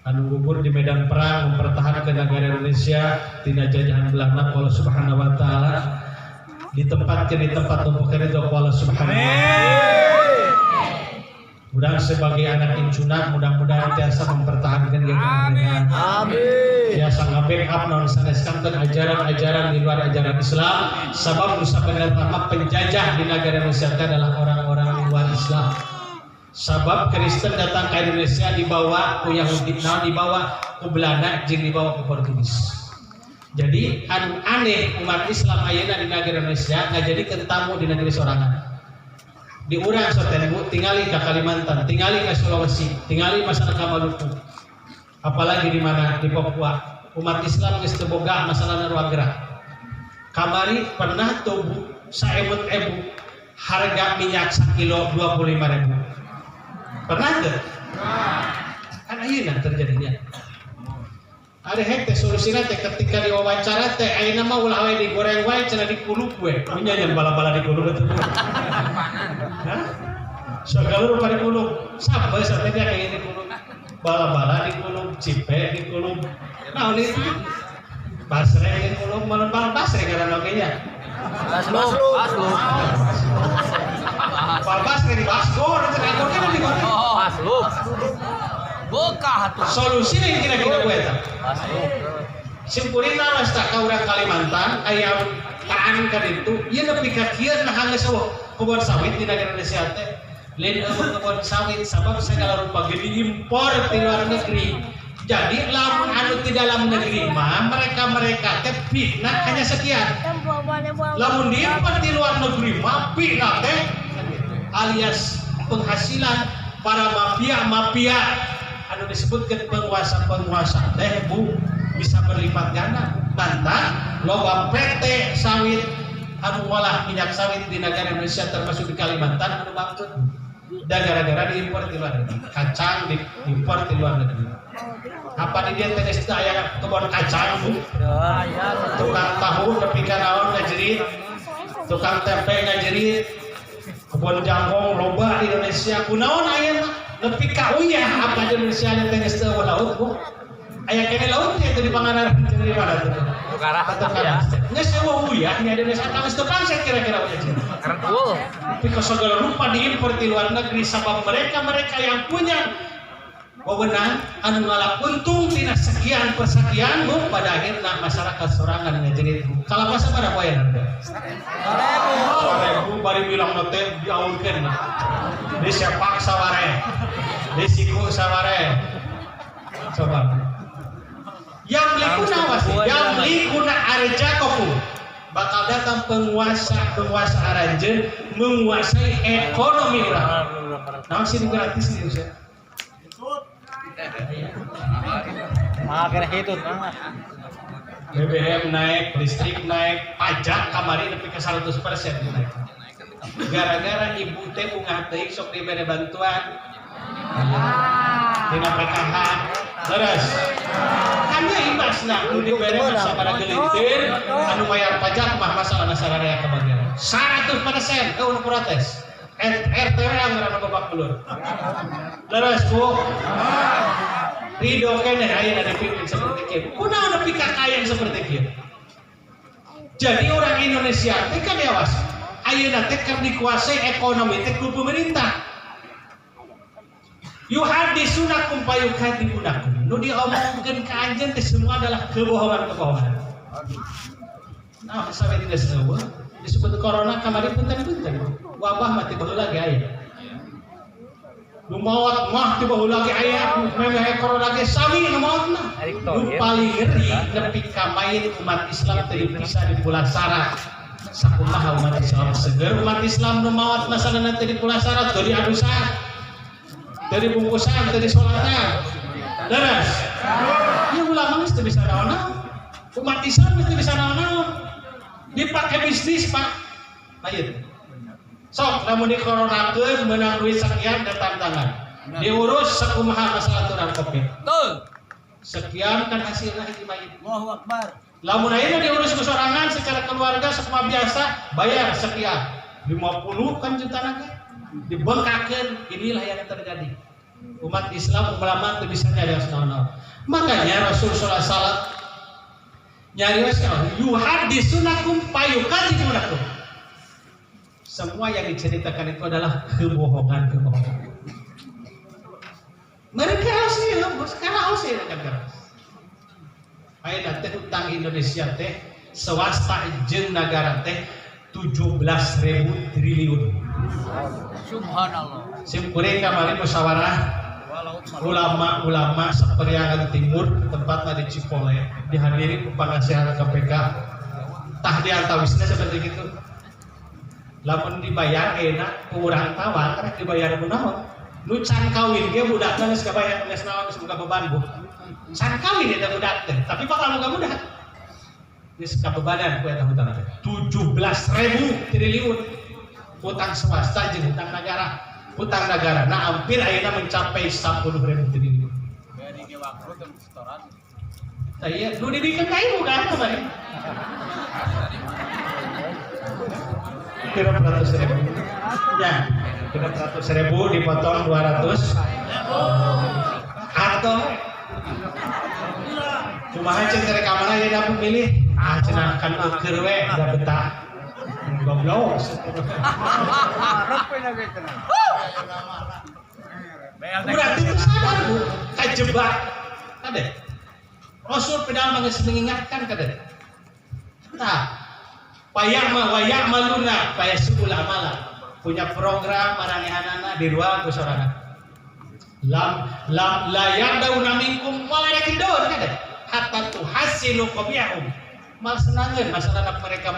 anu gugur di medan perang mempertahankan negara Indonesia tidak jajahan Belanda Allah Subhanahu wa taala ditempatkan di tempat tumpukan itu Allah Subhanahu wa taala. Mudah sebagai anak incunan mudah-mudahan biasa mempertahankan kemerdekaan. Amin. Biasa nge-backup non saneskankeun ajaran-ajaran di luar ajaran Islam sabab nu sabenerna penjajah di negara Indonesia adalah orang-orang di luar Islam. Sabab Kristen datang ke Indonesia dibawa ku Yahudi, dibawa ku Belanda, jeung dibawa ku Portugis. Jadi anu aneh umat Islam ayeuna di negara Indonesia ngajadikeun tamu di negeri sorangan. Di urang soten tingali ke Kalimantan, tingali ke Sulawesi, tingali masyarakat Maluku. Apalagi di mana di Papua, umat Islam geus teu boga masalah ruang gerak. Kamari pernah tubuh saebut-ebut harga minyak sakilo 25.000. Pernah tuh? Kan ayeuna terjadinya. Ada hekte solusina teh ketika diwawancara teh ayeuna mah ulah we digoreng wae cenah dikuluk we. Nyanyian bala-bala dikuluk teh. Hah? Sagala rupa dikuluk. Sabe sampe dia kayak dikuluk. Bala-bala dikuluk, cipe dikuluk. Naon itu? Basre dikuluk, mun basre karena logenya. Baslu. Babas dari basgor, cenah kan digoreng. Baslu. Boka atuh. Solusinya yang kira-kira gue eta. Baslu. Simpulina mas tak ka urang Kalimantan aya taan ka ditu, ieu nepi ka kieu nah geus kebun sawit di negara Indonesia teh. Lain kebun sawit sabab segala rupa ge diimpor di luar negeri. Jadi lamun anu di dalam negeri mah mereka teh fitnah hanya sekian. Lamun diimpor di luar negeri mah fitnah teh alias penghasilan para mafia anu disebutkan penguasa teh bu bisa berlipat ganda. Mantan loba PT sawit anu ngolah minyak sawit di negara Indonesia termasuk di Kalimantan anu bangkrut dan gara-gara diimpor di luar negeri. Kacang diimpor di luar negeri. Apa di dia teh geus aya kebun kacang bu, tukang tahu nepi ka naon ngajerit, tukang tempe ngajerit, kebun jagung loba di Indonesia. Kunaon ayeuna nepi ka uyah apa di Indonesia teh geus teu laut bu. Aya kene laut teh di Pangandaran jeung di mana tuh? Bukarah ya. Geus eueuh uyah nya di Indonesia geus teu konsep kira-kira uyah. Karena cool. Tapi ke segala rupa diimpor di luar negeri sabab mereka yang punya wewenang anu ngalap untung tina sekian persekian bu pada akhirnya masyarakat sorangan ngajerit kalau masa pada poin harga 1.000 bari bilang teh diaurkeun di sepak saware di siku saware coba yang likuna arjaqakum bakal datang penguasa aranjeun menguasai ekonomi urang naon sih gratis di Indonesia. Kena hitut BBM naik, listrik naik, pajak kamari nepi ka 100% naik. Gara-gara ibu teh bunga teh sok diberi bantuan. Dina PKH. Terus kami imbasna nu diberi sabaraha gelintir anu bayar pajak mah masalah sararea kebagian. 100% eueuh protes. RT yang ngarana babak belur. Leres Bu. Ridho kene aya dipimpin seperti kieu. Kunaon nepi ka kaya seperti kieu? Jadi orang Indonesia teh kan dewas. Ayeuna teh keur dikuasai ekonomi teh ku pemerintah. Yuhadisunakum payukadibunakum. Nu diomongkeun ka anjeun teh semua adalah kebohongan-kebohongan. Nah, sampai tidak semua disebut corona kamari punten-punten. Wabah mati baheula ge aya. Nu maot mah ti baheula ge aya, memeh corona ge sami nu maotna. Nu paling ngeri nepi ka mayit umat Islam teu dipisah di Pulasara. Sakumaha umat Islam seger umat Islam nu maot masalahna teu di Pulasara teu diadusan. Teu dibungkusan, teu disolatan. Leres. Ya ulama geus teu bisa naon-naon. Umat Islam geus teu bisa naon-naon. Dipake bisnis Pak mayit. Sok lamun dikoronakeun meunang duit sekian datang tangan. Diurus sakumaha masalah turang Covid. Betul. Sekian kan hasilna hiji mayit. Allahu Akbar. Lamun ayeuna diurus ku sorangan secara keluarga sakumaha biasa bayar sekian. 50 kan juta naga. Dibengkakeun inilah yang terjadi. Umat Islam ulama teu bisa nyarios naon-naon. Makanya Rasul sallallahu alaihi wasallam nyarios kaon yuhadisunakum payukadibunakum. Semua yang diceritakan itu adalah kebohongan-kebohongan. Mereka hasil, sekarang hasil negara. Ayeuna teh utang Indonesia teh swasta jeung negara teh 17.000 triliun. Subhanallah. Simkuring kamari musyawarah ulama-ulama Saperiangan Timur tempatnya di Cipole dihadiri ku panasihat KPK. Tah diantawisna seperti itu. Lamun dibayar enak ku urang tawar karek dibayar kunaon? Nu can kawin ge budakna geus kabayar geus naon geus boga beban Bu. Can kawin eta budak teh, tapi bakal mudah-mudah. Geus kabebanan ku eta hutang teh. 17.000 triliun hutang swasta jeung hutang negara. Hutang negara nah hampir ayeuna mencapai 10.000 triliun. Dari ge waktu teh setoran. Saya nu dibikeun ka ibu kan kemarin. Kira 100.000. Ya, kira 100.000 dipotong 200. Atau kumaha ceuk tere ka mana ya dapat milih? Ah cenah kan keur we da betah. Goblok. Berarti itu sadar Bu, kajebak. Kade. Rasul pedang geus mengingatkan kade. Nah, wayah maluna paya subul amala punya program marangehanana di ruang ku sorangan lam la yadauna minkum wala yakidun kada hatta tuhasinu qabiyahum mal senangeun masalah mereka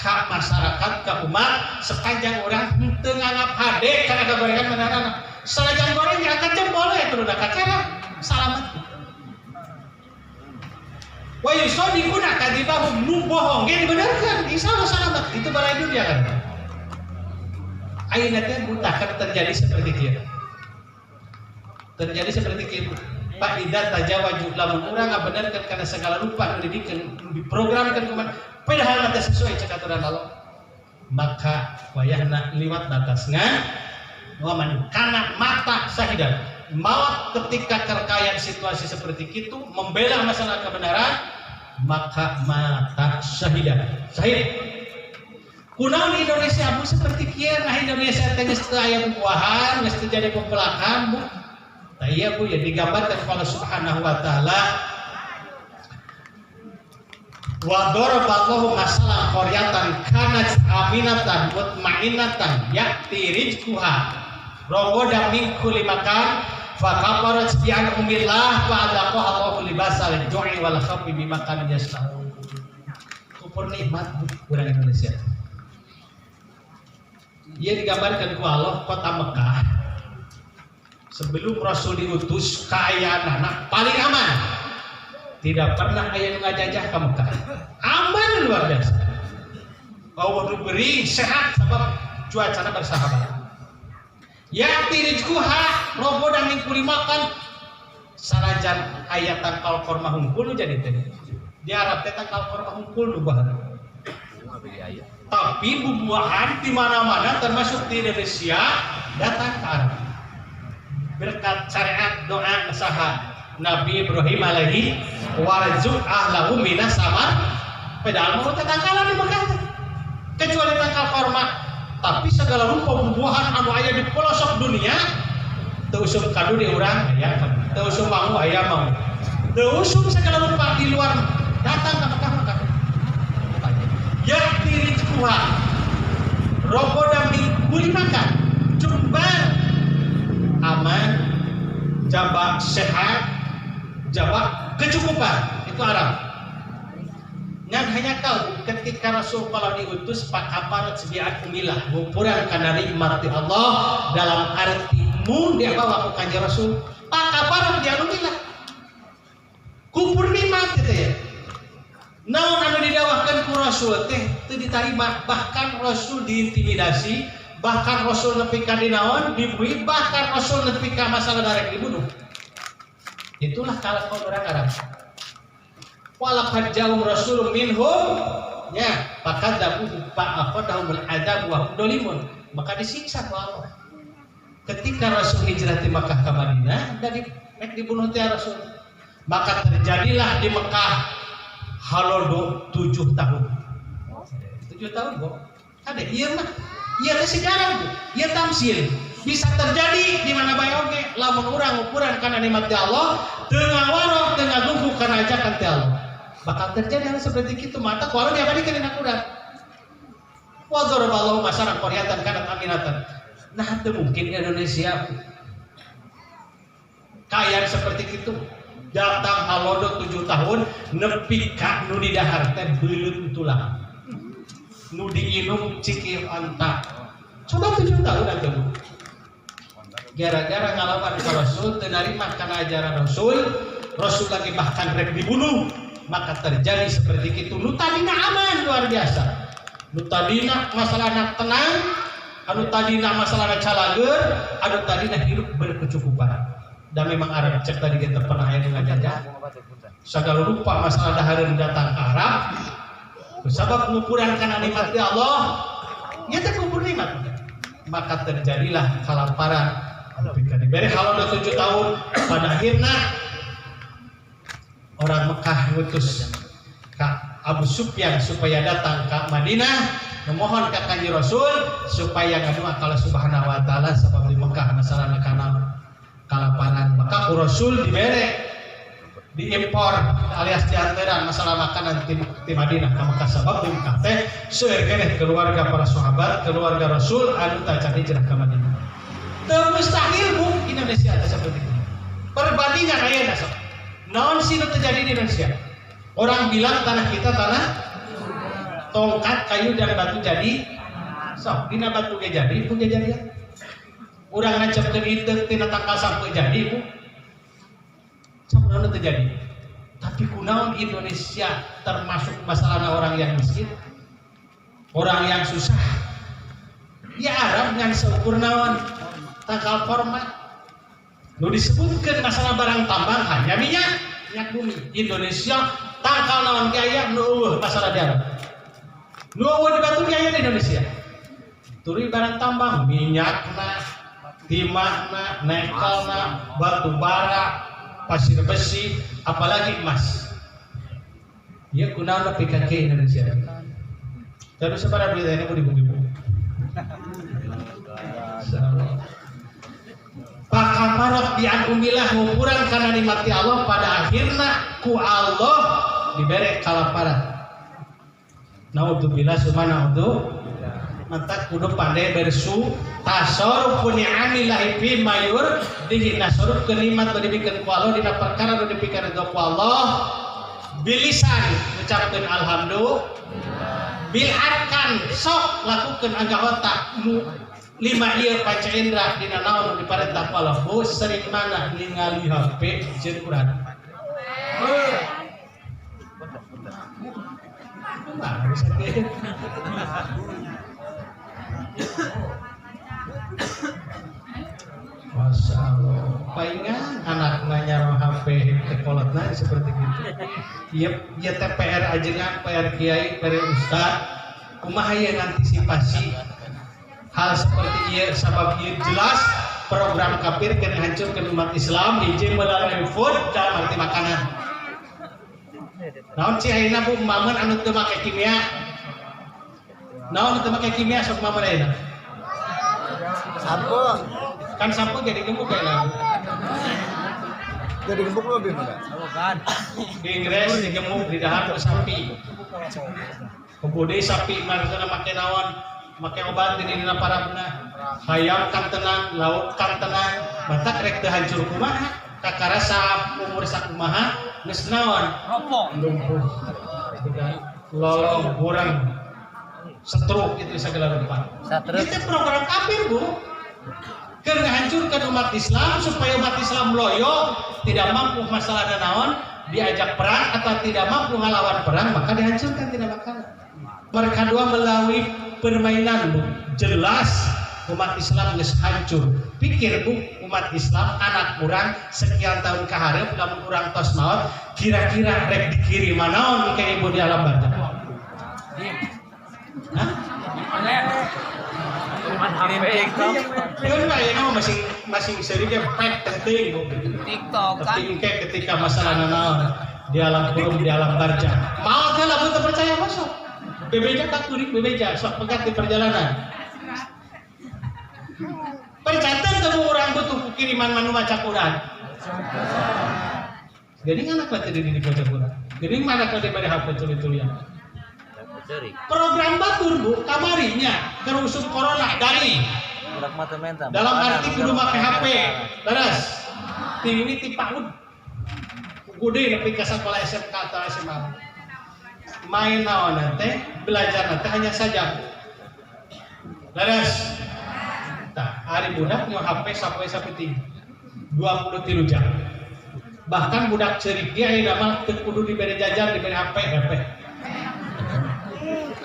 ka masyarakat ka umat sepanjang urang teu nganggap hade kana kagorengan manehna salajan goreng diangkat jempol we kudu da kacara salamet wa yusadiquna kadibahum nu bohong ge dibenarkan insyaallah selamat itu balai dunia kan. Ayeuna teh mutakan terjadi seperti kieu. Terjadi seperti kieu. Pak Ida tajawaju lamun urang ngabenerkeun kana segala rupa nu didikeun diprogramkeun kumaha padahal teh sesuai cek aturan Allah. Maka wayahna liwat batasna wa man kana mata syahidan maut ketika terkait situasi seperti itu membela masalah kebenaran maka mata syahidan syahid kunaon di Indonesia Bu seperti kieu nah Indonesia teh geus teu aya buahan geus teu jadi pempelakan Bu tah ieu Bu ya digambarkan Allah Subhanahu wa taala wa daraballahu masalan qaryatan kanat aminatan mutmainnatan ya'ti rizquha rawadan min kulli makan fa kafarat bi anhumillah fa adaqaha Allahu libasal ju'i wal khawfi bima kanu yasnaun. Kupur nikmat urang Indonesia. Ia digambarkan ku Allah kota Mekah sebelum Rasul diutus keayaanna paling aman. tidak pernah aya nu ngajajah ka Mekah. Aman luar biasa. Allah beri sehat sebab cuacana bersahabat. Ya tirijkuha robo dan mingkuli makan sarajan ayat tangkal korma hungkul jadi teh. Di Arab teh tangkal korma hungkul nu bahan. Tapi bubuahan di mana-mana termasuk di Indonesia datang ke Arab. Berkat syariat doa saha Nabi Ibrahim alaihi warzuq ahlahu minas samar padahal mau tangkalan di Mekah kecuali tangkal korma, tapi segala rupa bubuahan anu aya di pelosok dunia teu usum kadu di urang aya teu usum mau aya mau teu usum segala rupa di luar datang ke Mekah. Ya tirijkuha robo dan mingkuli makan jumbar aman jabak sehat jabak kecukupan itu Arab. Ngan hanya tahu ketika Rasul kalau diutus pak aparat sediaan umilah ngupuran karena nikmat Allah dalam arti mun dia bawa ku kanjeng Rasul pak aparat dia umilah kupur nikmat gitu ya. Naon anu didawahkeun ku Rasul teh teu ditarima, bahkan Rasul diintimidasi, bahkan Rasul nepi ka dinaon dibui, bahkan Rasul nepi ka masalah darek dibunuh. Itulah kalakuan orang Arab. Walaqad ja'um rasulun minhum ya fakadzabu fa'akhadhumul adzab wa hum dzalimun. Maka disiksa ku Allah. Ketika Rasul hijrah di Makkah ke Madinah dan dibunuh teh Rasul. Maka terjadilah di Mekah halodo 7 tahun. 7 tahun, Bu. Ada ieu mah. Ieu teh sejarah, Bu. Ieu tamsil. Bisa terjadi di mana bae oge lamun urang ukuran kana nikmat Allah teu ngawarok teu ngagunggu kana ajakan teh Allah. Bakal terjadi hal seperti itu mata ku Allah diabadikeun dina Quran. Wa daraballahu masalan qaryatan kanat aminatan. Nah, teu mungkin di Indonesia kaya seperti itu. Datang halodo 7 tahun nepi ka nu di dahar teh beuleut tulang. Nu diinum cikir anta. Coba 7 tahun atuh. Gara-gara ngalawan ka Rasul teu narima kana ajaran Rasul, Rasul lagi bahkan rek dibunuh, maka terjadi seperti itu. Nu tadina aman luar biasa. Nu tadina masalahna tenang, anu tadina masalahna calageur, anu tadina hidup berkecukupan. Dan memang Arab cek tadi kita pernah aya ngajajah. Segala rupa masalah dahareun datang ke Arab. Sebab ngupuran kana nikmat Allah, nya teh kubur nikmat. Maka terjadilah kelaparan. Ketika diberi halodo 7 tahun, pada akhirnya orang Mekah ngutus ka Abu Sufyan supaya datang ke Madinah memohon ke kanjeng Rasul supaya ngadua ka Allah Subhanahu wa taala sebab di Mekah masalahna kana kalapanan. Maka ku Rasul dibere diimpor alias dianteran masalah makanan di Madinah ka Mekah sebab di Mekah teh seueur keneh keluarga para sahabat keluarga Rasul anu tacan hijrah ka Madinah. Teu mustahil Bu Indonesia teh seperti itu. Perbandingan ayeuna sok. Naon sih nu terjadi di Indonesia? Orang bilang tanah kita tanah tongkat kayu dan batu jadi. Sok dina batu ge jadi pun jadi. Urang ngacepkeun iteu tina tangkal sampai jadi Bu. Sampurna terjadi. Tapi kunaon Indonesia termasuk masalahna orang yang miskin, orang yang susah. Ya Arab ngan seukur naon tangkal format. Nu disebutkeun masalah barang tambang hanya minyak bumi. Indonesia tangkal naon ge aya nu eueuh masalah di Arab. Nu eueuh di batu ge aya di Indonesia. Tuluy barang tambang minyakna, timahna, nikelna, batu bara, pasir besi, apalagi emas. Ya kunaon PKK Indonesia. Terus sepada berita ini mau dibuka. Pakamarot bi'an umilah ngupuran karena nikmati Allah pada akhirnya ku Allah diberi kalaparan. Naudzubillah sumana naudzu. Mata kudu pandai bersu tasarruf ni'amillahi fi mayur dihi nasarruf kalimat nu dibikeun ku Allah dina perkara nu dipikeun ku Allah bilisan ucapkeun alhamdulillah bil arkan sok lakukeun anggota nu 5 ieu panca indra dina naon nu diparentah ku Allah sering mana ningali HP jeung urang palingan anak nanya HP tekolotna seperti gitu. Iya TPR ajengan, PR kiai, PR ustad. Kumaha yang antisipasi hal seperti ieu sabab ieu jelas program kafir kena hancurkeun umat Islam hiji melalui food dalam arti makanan. Naon ci ayeuna Bu mamen anu teu make kimia? Naon teu make kimia sok mamen ayeuna? Sampo. Kan sampo jadi gemuk kayaknya. Jadi gemuk lebih mana? Bukan. Di Inggris digemuk di dahar ku sapi. Kemudian sapi marana make naon? Make obat di dina parabna. Hayam kan tenang, laut kan tenang. Mata rek teu hancur kumaha? Kakarasa umur sakumaha geus naon? Ropong. Lumpuh. Lolong kurang stroke itu segala rupa. Itu program kafir Bu. Karena hancurkan umat Islam supaya umat Islam loyo, tidak mampu masalah naon, diajak perang atau tidak mampu ngelawan perang, maka dihancurkan tidak makanan. Mereka dua melalui permainan Bu. Jelas umat Islam geus hancur. Pikir Bu, umat Islam anak kurang sekian tahun kaharep lamun urang tos maot, kira-kira rek dikirim naon ke ibu di alam barzah. Hah? Kan kayaknya masing seri dia pek penting TikTok kan. penting ketika masalah naon di alam kurung di alam barzah. Mau kan lamun teu percaya masuk. Bebeja tak kuring bebeja sok pegat di perjalanan. Percantan teu urang butuh kiriman manu maca Quran. Jadi anak lah tadi di baca Quran. Jadi mana kalau daripada HP tulis-tulisan. Program batur Bu, kamarinya kerusuk corona dari dalam arti kudu make HP beres ini ti PAUD gede nepi ka sekolah SMK atau SMA main naon teh belajar teh hanya saja beres tah hari budak nyo HP sampai 23 jam bahkan budak ceurik dia ayeuna mah teu kudu dibere jajan dibere HP.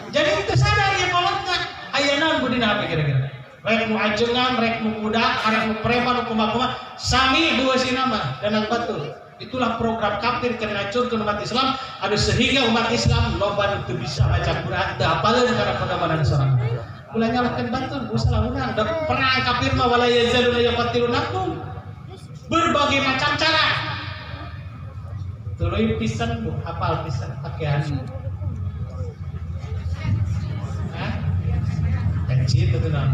Jadi itu sadar ya kolotna ayeuna kudu dina HP kira-kira. Rek mu ajengan, rek mu budak, rek mu preman, kumaha sami dua sinama dan batur. Itulah program kafir kena hancurkeun umat Islam, ada sehingga umat Islam loba nu teu bisa baca Quran, teu hafaleun kana pagamanan salat. Ulah nyalakeun batur, usaha urang da perang kafir mah wala yazaluna yaqatilunakum. Berbagai macam cara. Tuluy pisan Bu, hafal pisan pakaian. Kecil itu kan.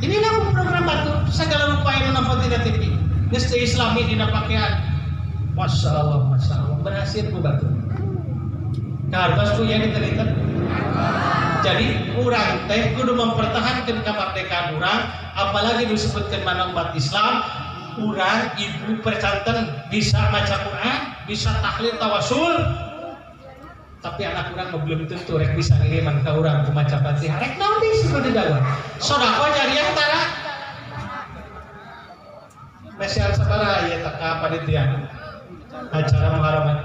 Inilah program batu segala rupa yang nampak tidak TV. Geus Islami dina pakaian. Masya Allah berhasil Bu batu. Karbas Bu yang diteliti. Jadi urang teh kudu mempertahankan kemerdekaan urang, apalagi disebutkan mana umat Islam, urang ibu percanten bisa baca Quran, bisa tahlil tawasul. Tapi anak urang mah belum tentu rek bisa ngiriman ka urang ku maca Fatihah. Rek naon deui kudu dawa. Sedekah jariah tara. Mesiar sabaraha ieu tak ka panitia. Acara Muharram.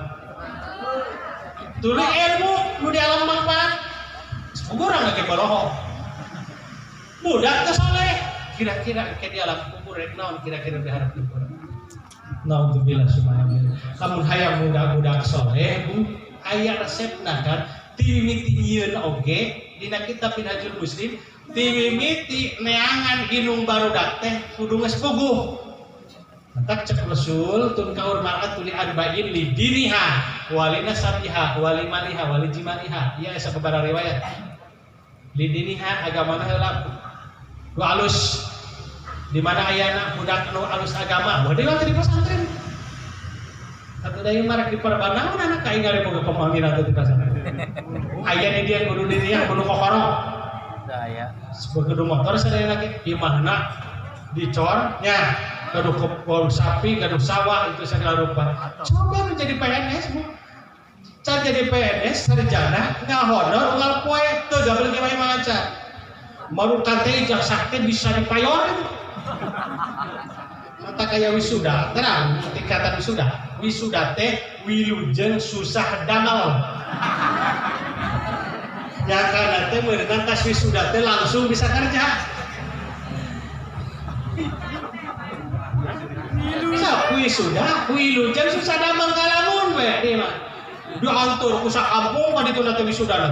Tuluy ilmu nu di alam manfaat. Urang lagi boroho. Budak teh saleh. Kira-kira ke di alam kubur rek naon kira-kira diharap kubur. Naudzubillah subhanallah. Lamun hayang budak-budak saleh Bu aya resepna kan timiti ieun oge dina kitab Minhajul Muslim timiti neangan ginung barudak teh kudu geus puguh tak cek Rasul tun kaur mar'at tuli arba'in li diniha wali nasabiha wali maliha wali jimaliha ieu asa babara riwayat li diniha agamana heula nu alus di mana ayana budak nu alus agama wadi lah di pesantren. Atau dari marek di perbanaun anak kain gak ada boga pemanggilan itu tidak sana. Ayah dia kudu dirinya kudu kokoro. Saya. Sebagai kudu motor saya lagi gimana dicornya, gaduh kepol sapi, gaduh sawah itu segala rupa. Coba menjadi PNS Bu. Cara jadi PNS sarjana nggak honor nggak poe tuh gak boleh gimana maca. Mau kate ijazah teh bisa dipayor. Mata kayak wisuda, terang tingkatan wisuda teh wilujeng susah damel. Ya karena teh meureutan tas wisuda teh langsung bisa kerja. wisuda wilujeng susah damang kalamun we di mah diantur ku sakampung mah ditunda teh wisuda na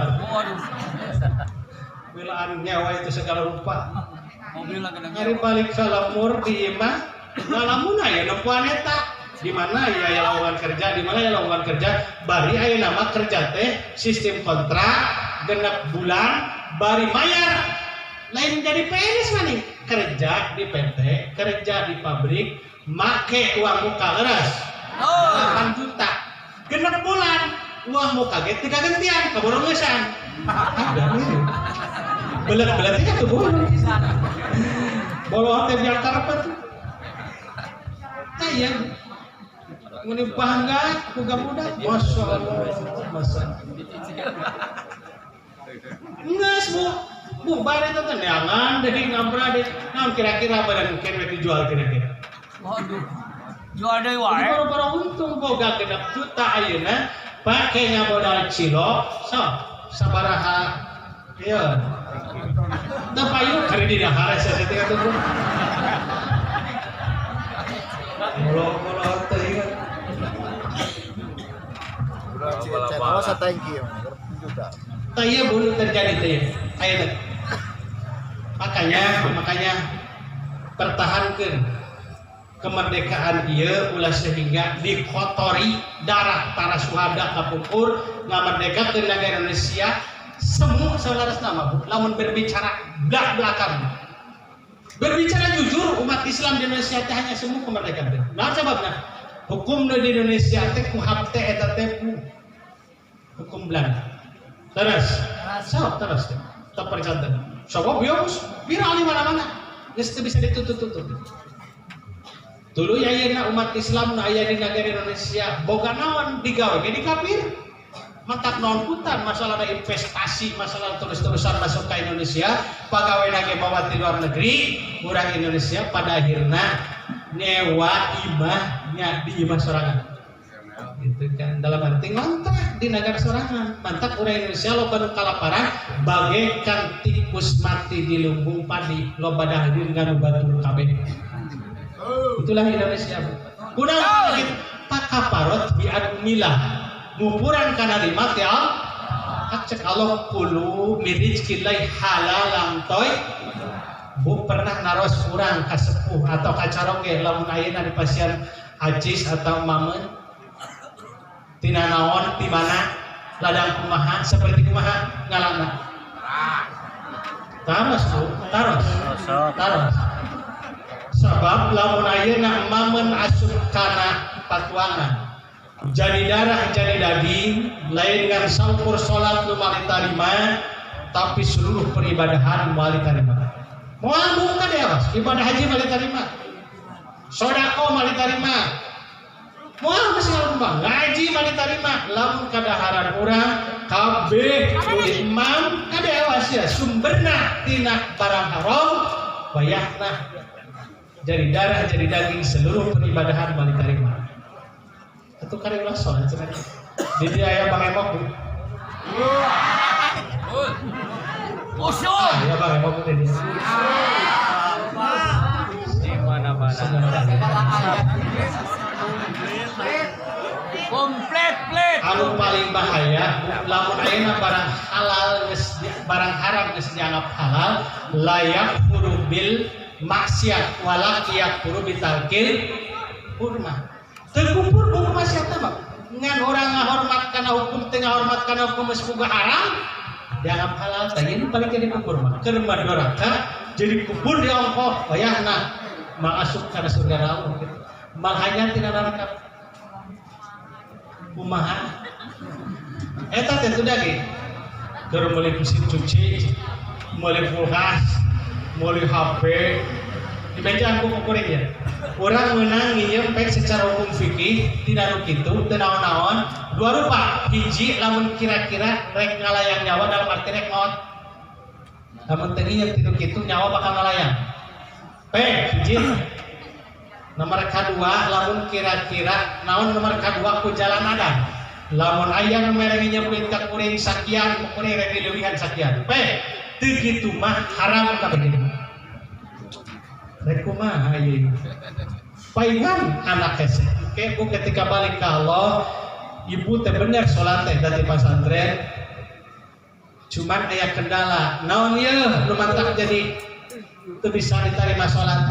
wilaan nyawa itu segala rupa Mobil lagi nyari balik ka lemur di imah ngalamun aya nu planeta di mana ya lowongan kerja di mana ya lowongan kerja bari aya nama kerja teh sistem kontrak genep bulan bari mayar lain jadi PNS maning kerja di PT kerja di pabrik make uang muka leres 8 juta genep bulan uang muka ge tiga gentian kaborong gesan belet-belet itu tuh bawa hotel yang karpet kayak ini bangga buka muda masya Allah masa nges bu bari itu tendangan dari ngambra deh nah kira-kira badan mungkin dijual kira-kira Waduh. Jual deui wae. baru untung boga genep juta ayeuna pakainya modal cilok so sabaraha ieu teu payu kari di dahar saya teh atuh molo teh ingat Channel saya thank you. Juta. taya boleh terjadi taya ayeuna makanya pertahankan kemerdekaan ieu ulah sehingga dikotori darah para syuhada kapungkur ngamerdekakeun negara Indonesia semua saudara nama lamun berbicara belak-belakan berbicara jujur umat Islam di Indonesia teh hanya semua kemerdekaan nah sebabna hukum di Indonesia teh kuhab teh eta teh hukum Belanda terus tak percaya sebab bios viral di mana-mana geus teu bisa ditutup-tutup dulu ya ayeuna umat Islam nu aya di negara Indonesia boga naon digawe ge di kafir mantak naon putan masalah investasi masalah terus-terusan masuk ke Indonesia pagawe nage bawa di luar negeri urang Indonesia pada akhirnya nyewa imahnya di imah sorangan gitu kan dalam arti ngontrak di negara sorangan mantak urang Indonesia loba nu kalaparan bagaikan tikus mati di lumbung padi loba dahdir nganu batur kabeh itulah Indonesia kunaon takaparot bi admilah ngupuran kana nikmat ya cek Allah kulu mirizkilai halalan toy bu pernah naros kurang ka sepuh atau ka caroge lamun ayeuna di pasien hajis atau mamen tina naon di mana ladang kumaha seperti kumaha ngalana taros bu taros sebab lamun ayeuna mamen asup kana patuangan jadi darah jadi daging lain dengan sangkur sholat nu mali tarima tapi seluruh peribadahan mali tarima moal buka deh awas ibadah haji mali tarima sodako mali tarima moal masih ngomong ngaji mali tarima lamun kadaharan urang kabeh imam kade awas ya sumberna tina barang haram bayahna jadi darah jadi daging seluruh peribadahan mali tarima itu kali ulah sholat cenah jadi aya Bang Emok Usul. ya Bang Emok teh Di mana-mana. Komplit. anu paling bahaya lamun ayeuna barang halal geus barang haram geus dianggap halal layak furu bil maksiat wala yakfuru bitalkil hurmah teu kufur hukum maksiat mah ngan orang ngahormat kana hukum teu ngahormat kana hukum geus boga haram dianggap halal teh ini paling jadi kufur mah keur madoraka jadi kufur di ongkoh bayahna masuk kana surga Allah gitu makanya tina neraka kumaha eta teh teu dage keur meuli mesin cuci meuli kulkas meuli HP di meja aku kukuring ya orang menang nginjem pek secara hukum fikih tidak nu kitu teu naon-naon dua rupa hiji lamun kira-kira rek ngalayang nyawa dalam arti rek maot lamun teu nginjem tilu kitu nyawa bakal ngalayang pek hiji nomor kedua lamun kira-kira naon nomor kedua ku jalan ada lamun aya nu mere nginjem duit ka kuring sakian kuring rek dileuwihan sakian pek teu kitu mah haram kabeh rek kumaha ieu paingan anak hese. Oke, bu ketika balik ke Allah, ibu teh bener sholat teh dari pesantren. Cuman aya kendala. Naon ieu nu mantak jadi teu bisa diterima sholat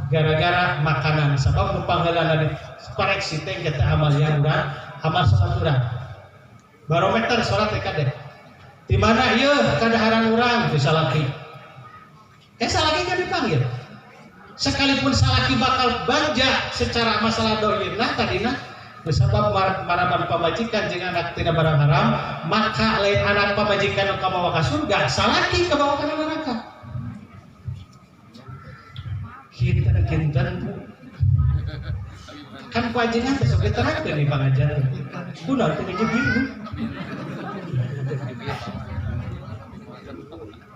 gara-gara makanan. Sabab nu panggeulana dikoreksi teh kita amal yang urang, amal sholat urang. Barometer sholat teh kadeh. Di mana ieu kadaharan urang teu salaki. Salaki kan dipanggil. Sekalipun salaki bakal banja secara masalah dohirna tadina sebab maraban pamajikan jeung anak tina barang haram, maka lain anak pamajikan nu kabawa ka surga, salaki kabawa ka neraka. Kinten Bu. Kan kewajiban teh sok diterangkeun di pangajian. Kunaon teh dijebir Bu.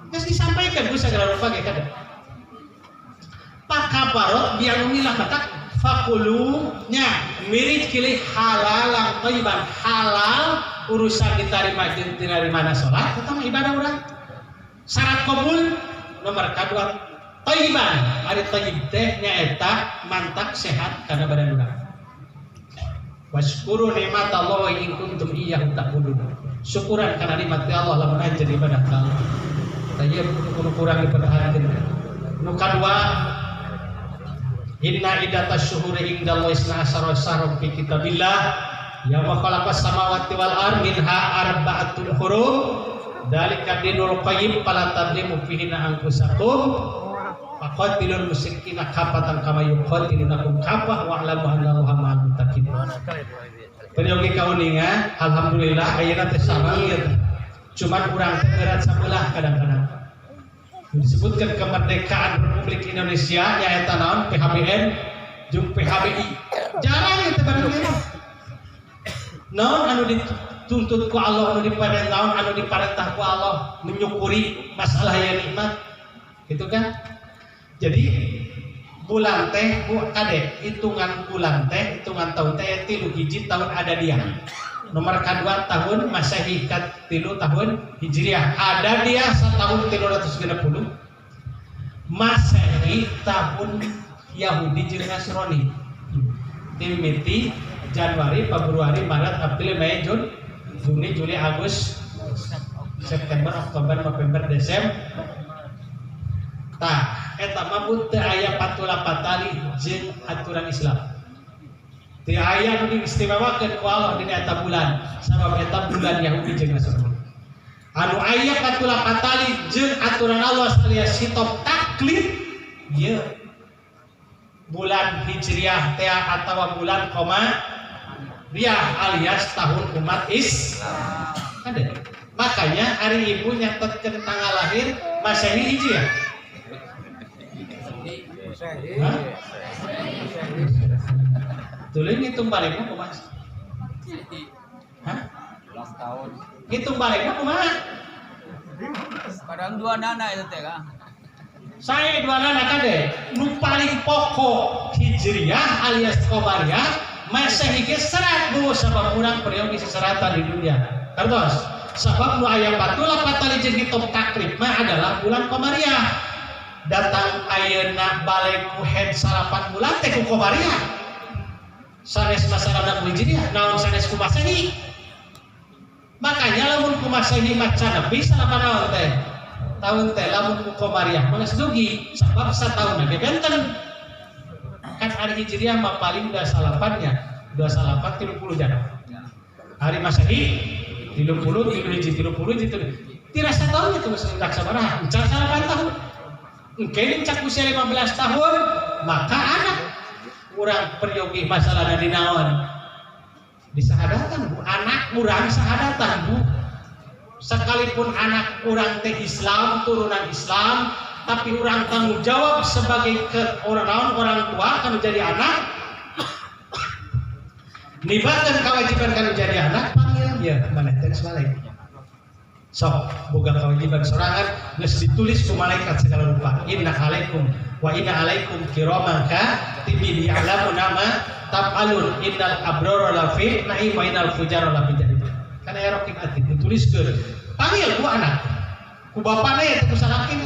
Geus disampaikan ku sagala rupa ge kada. Pak kaparot biar milah batak fakulunya mirip kilih halal thayyiban halal urusan diterima jeung diterima salat eta mah ibadah urang. Syarat qabul nomor kadua thayyiban. Ari thayyib teh nyaeta mantak sehat kana badan urang. Wasykuru nikmatallahi in kuntum iyyahu ta'budun. Syukuran kana nikmat Allah lamun anjeun ibadah ka Allah. Thayyib kudu kurang diperhatikan. Nu kadua inna iddatas syuhuri indallahi isna asyara syahran fi kitabillah yauma khalaqas samawati wal ardi minha arba'atul hurum dzalika dinul qayyim fala tadlimu fihi anfusakum faqatilul musyrikina kafatan kama yuqatilunakum kafah wa alamu annallaha ma'al muttaqin. Peryogi kauningan alhamdulillah ayeuna teh samangieu cuman urang teh berat sabelah kadang-kadang disebutkan kemerdekaan Republik Indonesia nyaeta naon PHBN jeung PHBI jarang eta bareng ieu naon anu dituntut ku Allah anu diparentah naon anu diparentah ku Allah menyukuri masalah yang nikmat gitu kan. Jadi bulan teh bu kade hitungan bulan teh hitungan tahun teh 3 hiji tahun ada dia. Nomor kedua tahun Masehi katilu tahun Hijriah ada dia setahun 360 Masehi tahun Yahudi jeung Nasrani timiti Januari, Februari, Maret, April, Mei, Juni, Juli, Agustus, September, Oktober, November, Desember. Tah eta mah teu aya patula patali jeung aturan Islam. Ti aya nu diistimewakeun ku Allah dina eta bulan, sabab eta bulan Yahudi jeung Nasrani. Anu aya patula patali jeung aturan Allah alias hitop taklid ieu bulan Hijriah teh atawa bulan Qamariyah alias tahun umat Islam. Ada. Makanya hari ibu nyatetkeun tanggal lahir Masehi Hijriah. Hah? Tulen ngitung balikna kumaha? Hah? 11 tahun. Ngitung balikna kumaha? Kadang 2 nana itu teh Kang. Saya 2 nana kade. Nu paling pokok Hijriah alias Qamariyah Masehi ge serat bu sabab urang periogi seseratan di dunia. Kartos, sabab nu aya patula patali jeung hitop taklid mah adalah bulan Qamariyah. Datang ayeuna balik ku head salapan bulan teh ku Qamariyah. Sanes masyarakat Hijriah, naon sanes ku Masehi. Makanya lamun ku Masehi maca nepi salapan naon teh. Tahun teh lamun ku Qamariyah mah geus dugi, sabab sataunna ge benten. Kan hari Hijriah mah paling 28-nya, 28 30 jana. Hari Masehi 30 hiji 30 gitu. Tira sataun itu geus hendak sabaraha? Encan 8 tahun. Engke cak usia 15 tahun, maka anak urang peryogi masalah dari naon disahadatan bu anak urang sahadatan bu sekalipun anak urang teh Islam turunan Islam tapi urang tanggung jawab sebagai orang tua kan jadi anak nibateun kewajiban kan jadi anak panggil ya maneh teh saleh sok boga kewajiban sorangan geus ditulis ku malaikat segala rupa inna alaikum wa inna alaikum kiraman katibin ya'lamuna ma taf'alun innal abrara lafi na'im wa innal fujara lafi jahim. Kana ya rokib ati dituliskeun panggil ku anak ku bapana ya teu salaki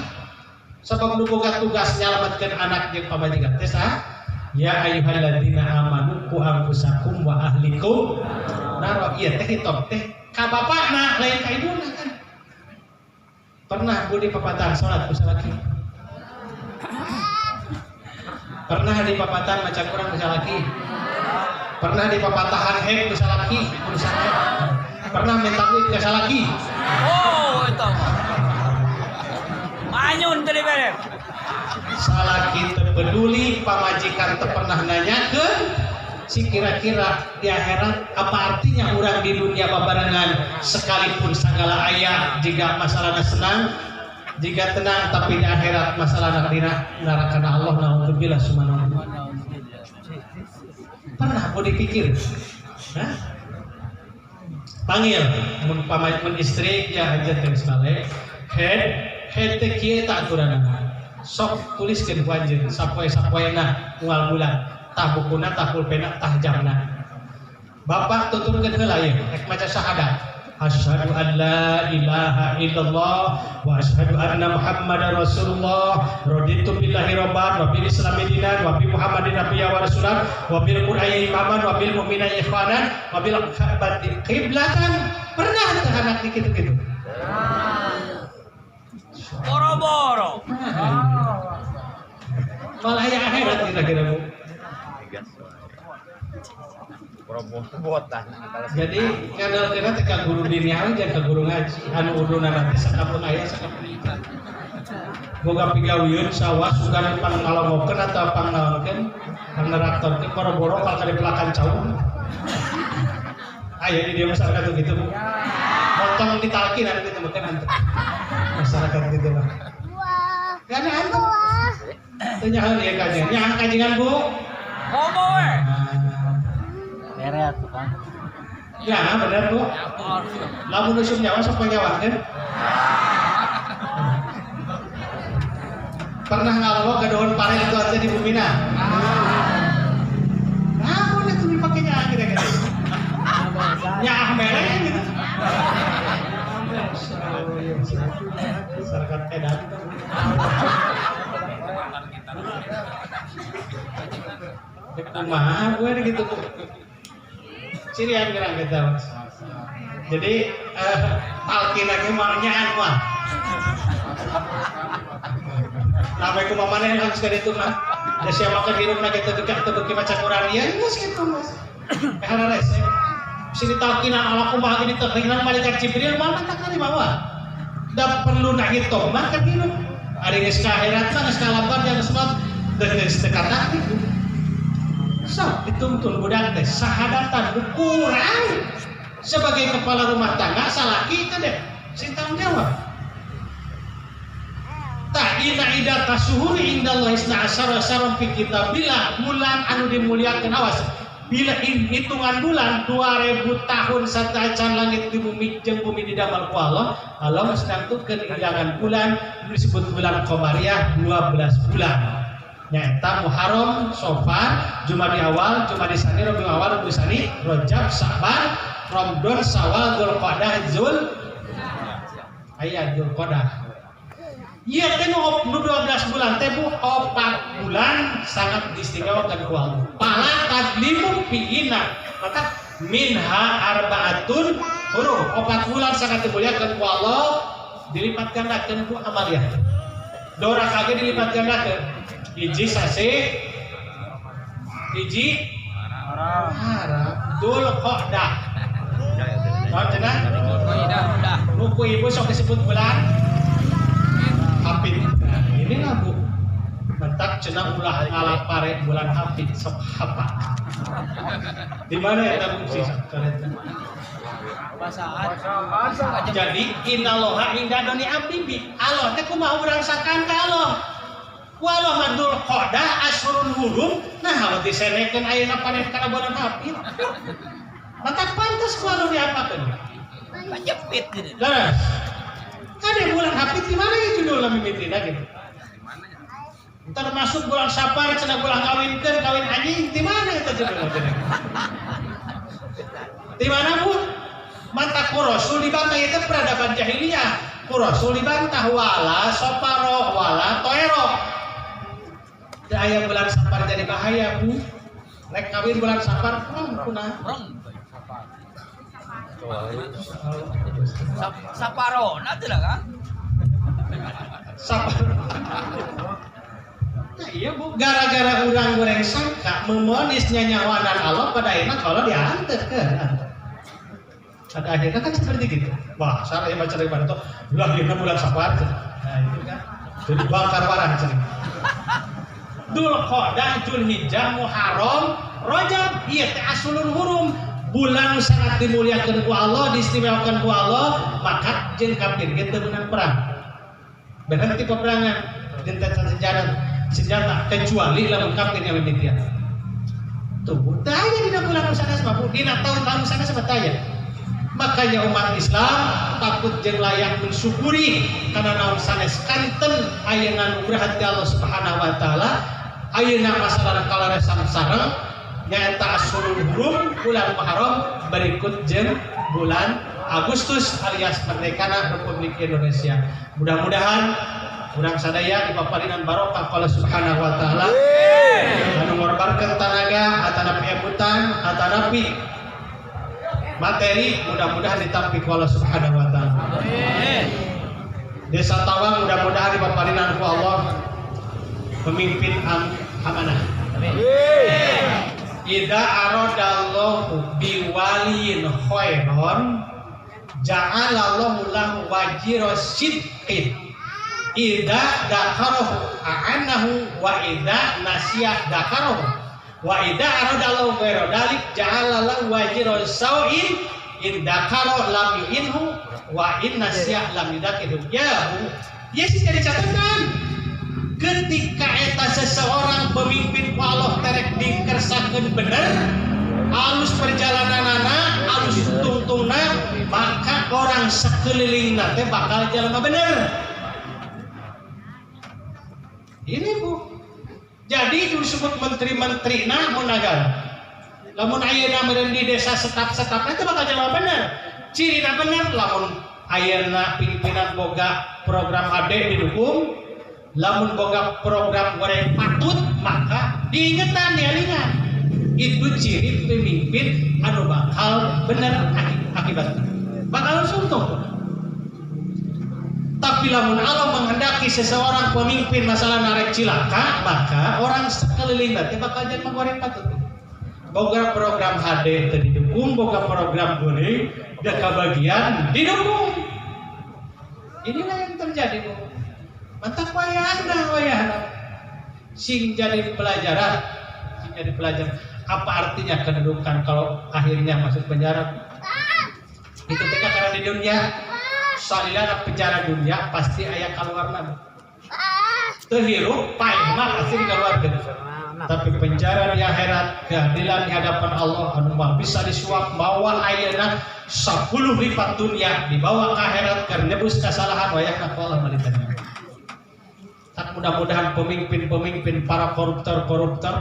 sabab nu boga tugas nyalametkeun anak jeung pamajikan teh saha Ya ayyuhalladzina amanu qu anfusakum wa ahlikum nar. Ieu teh hitop teh ka bapakna lain ka ibuna kan. Pernah budi papatan salat ku salaki? Pernah di papatan maca Quran ku salaki? Pernah di papatahan hek ku salaki? Pernah minta duit ku salaki? Oh, itu. Manyun tadi bere. Salaki teu peduli pamajikan teu pernah nanyakeun si kira-kira di akhirat apa artinya orang di dunia babarengan sekalipun segala aya jika masalahnya senang jika tenang tapi di akhirat masalahnya dina neraka Allah naudzubillah subhanahu wa ta'ala. Pernah mau dipikir? Hah? Panggil mun istri ya hajat yang saleh head teh kieu tak aturanna sok tuliskeun ku anjeun sapoe-sapoena moal bulan tah bukuna tah pulpena tah jamna bapak tuturkeun heula ieu rek maca syahadat asyhadu an la ilaha illallah wa asyhadu anna muhammadar rasulullah raditu billahi rabban wa bil islami dinan wa bi muhammadin nabiyyan wa rasulan wa bil qur'ani imaman wa bil mu'minina ikhwanan wa bil ka'bati qiblatan. Pernah teh anak kitu-kitu Boro-boro. malah ya akhirat kira-kira Bu. Jadi kadang-kadang teh ka guru diniawi jeung ka guru ngaji anu uduna nanti sakapun aya sakapun ikan. Boga pigawieun sawah sugan pangalongokeun atau pangnaonkeun pangneraktorkeun boro-boro kal kali pelakan caung. Aya di dia masyarakat gitu Bu. Potong ditalkin anu kitu meukeun hanteu. Masyarakat gitu mah. Kana hanteu. Teu nyaho ieu kajian. Nyaho kajian Bu. Ngomong we. Beret kan. Ya, bener Bu. Lamun usum nyawa sok panyawakeun. Pernah ngalawak ke daun pare itu aja di Bumina. Nah, boleh tuh dipakainya kira-kira. Nyah merek gitu. Masyarakat edan. Kumaha gue gitu Bu. Cirian gerang kita. Jadi talkin lagi maunya mah. Sampai ku mamane langsung ka ditu mah. Da sia makan hirupna kitu dekat teu beuki maca Quran ya geus kitu Mas. Harares. Sini talkin ala kumaha gini teh ringan malaikat Jibril mana tak kali bawa. Da perlu nak hitung mah kan hirup. Ari geus ka akhirat mah geus kalabar jeung semua geus teka-teki. So, dituntun budak teh sahadatan ukuran sebagai kepala rumah tangga salaki teh deh sing tanggung jawab. Ta inna idata suhuri indallahi isna asyara syahran fi kitabillah bulan anu dimuliakeun awas bila hitungan bulan 2000 tahun satacan langit di bumi jeung bumi didamel ku Allah geus nangtukeun hilangan bulan disebut bulan qamariyah 12 bulan. Nyata Muharram, Safar, Jumadi awal, Jumadi sani, Rabiul awal, Rabiul sani, Rajab, Sa'ban, Ramadan, Syawal, Dzulqa'dah, Dzulqa'dah. Iya kan 12 bulan teh Bu, 4 bulan sangat diistimewakan ku Allah. Pala tadlimu fiina. Maka minha arbaatun huruf. 4 bulan sangat dimuliakan ku Allah, dilipat gandakeun ku amaliyah. Dora kage dilipat gandakeun. Hiji sase, hiji haram, Dzulqa'dah. Paham cenah? Buku ibu sok disebut bulan Hafid. Nah, inilah Bu. Mentak cenah ulah ala pare bulan Hafid sok hafal. Di mana eta Bu sih kareta? Pasaan. Jadi innallaha inda doni abdi. Allah teh kumaha urang sakan ka Allah. Walau madul khodah asyurun hurum, nah kalau disenekan ayeuna panen kana bulan Hafid. Maka pantas kalau diapakeun. Jepit gitu. Leres. Ada bulan Hafid di mana ya judulna mimitina gitu. Termasuk bulan Safar cenah bulan kawinkeun kawin anjing di mana eta judulna cenah. Di mana Bu? Mata ku Rasul dibantah itu peradaban jahiliyah. Ku Rasul dibantah wala soparoh wala toeroh. teu aya bulan Sapar jadi bahaya Bu. Rek kawin bulan Sapar kunaha? Saparo, nanti lah kan? Sapar. Nah, iya Bu, gara-gara urang goreng sangka memonisnya nyawanan Allah pada akhirnya kalau diantar ke pada akhirnya kan seperti gitu. Wah, saya baca dari mana tuh lahirnya bulan Sapar. Nah itu kan jadi bakar barang cari. Dzulqa'dah, Dzulhijjah, Muharram, Rajab, ieu teh asulul hurum. Bulan sangat dimuliakan ku Allah, diistimewakan ku Allah, maka jeung kafir ge teu meunang perang. Berhenti peperangan, jentetan senjata kecuali lamun kafir yang demikian. Tuh, tanya dina bulan sanes mah, dina tahun-tahun sanes mah tanya. Makanya umat Islam takut jeung layak mensyukuri karena naon sanes kanten ayeuna nugrah ti Allah Subhanahu wa taala, ayeuna masalah kalaresan sareng nyaeta asyurul hurum bulan Muharram berikut jeung bulan Agustus alias merdekana Republik Indonesia. Mudah-mudahan urang sadaya dipaparinan barokah ku Allah Subhanahu wa taala. Anu ngorbankeun tanaga, atanapi ebutan, atanapi materi mudah-mudahan ditampi ku Allah Subhanahu wa taala. Desa Tawang mudah-mudahan dipaparinan ku Allah pemimpin amanah. Ida aradallahu biwaliyin khairon ja'alallahu lahu wajira sidqin ida dakarahu a'anahu wa ida nasiyah dakarahu wa ida aradallahu ghairu dalik ja'alallahu wajira sau'in in dakara lam yu'inhu wa in nasiyah lam yudakiru. Ya Bu, Yesus jadi catatan ketika eta seseorang pemimpin ku Allah terek dikersakeun bener alus perjalananana alus tungtungna maka orang sakelilingna teh bakal jalma bener. Ini Bu, jadi disebut menteri-menteri na mun nagara lamun ayeuna meureun di desa setap-setapna teh bakal jalma bener. Cirina bener lamun ayeuna pimpinan boga program AD didukung, lamun boga program goreng patut maka diingetan dialingan. Itu ciri pemimpin anu bakal bener akibatnya bakal suntung. Tapi lamun Allah menghendaki seseorang pemimpin masalah narek cilaka maka orang sekeliling nanti bakal jadi goreng patut. Boga program HD teu didukung, boga program goreng da kabagian didukung. Inilah yang terjadi Bu. Mantap wayahna sing jadi pelajaran. Apa artinya kedudukan kalau akhirnya masuk penjara? Itu teka karena di dunia salilana penjara dunia pasti aya kaluarna. Teu hirup paeh mah pasti dikeluarkeun. Tapi penjara di akhirat, keadilan di hadapan Allah anu mah bisa disuap bawa ayeuna 10 lipat dunia dibawa ke akhirat karena nebus kesalahan wayahna Allah malitanya. Tak mudah-mudahan pemimpin-pemimpin para koruptor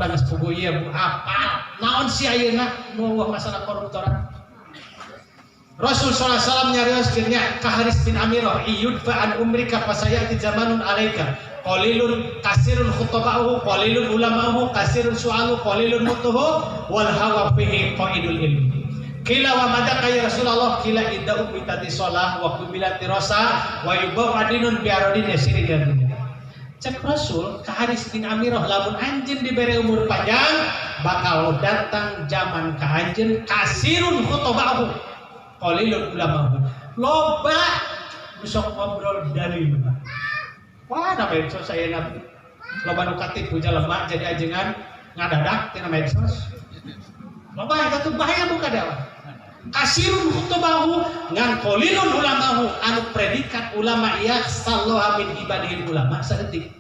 dan sepugu ieu apa naon si ayeuna nu masalah koruptoran. Rasul sallallahu alaihi wasallam nyarioskeun nya ka Haris bin Amirah iyudfa an umrika fasayati zamanun alaika qalilun kasirun khutabahu qalilun ulamahu kasirun su'alu qalilun mutuhu wal hawa fihi qaidul ilmi. Kila wa madaka ya Rasulullah kila idda umitati shalah wa kubilati rasa wa yubau adinun biaradin yasiri dan cek Rasul ke Haris bin Amirah lamun anjeun dibere umur panjang bakal datang zaman ka anjeun kasirun khutabahu qalilun ulamahu loba besok ngobrol dalil. Wah, da medsos saya nabi loba nu katipu jalema jadi ajengan ngadadak tina medsos. Loba eta tuh bahaya buka dawa. Kasirun khutabahu ngan qalilun ulamahu anu predikat ulama ieu sallallahu min ibadil ulama saeutik.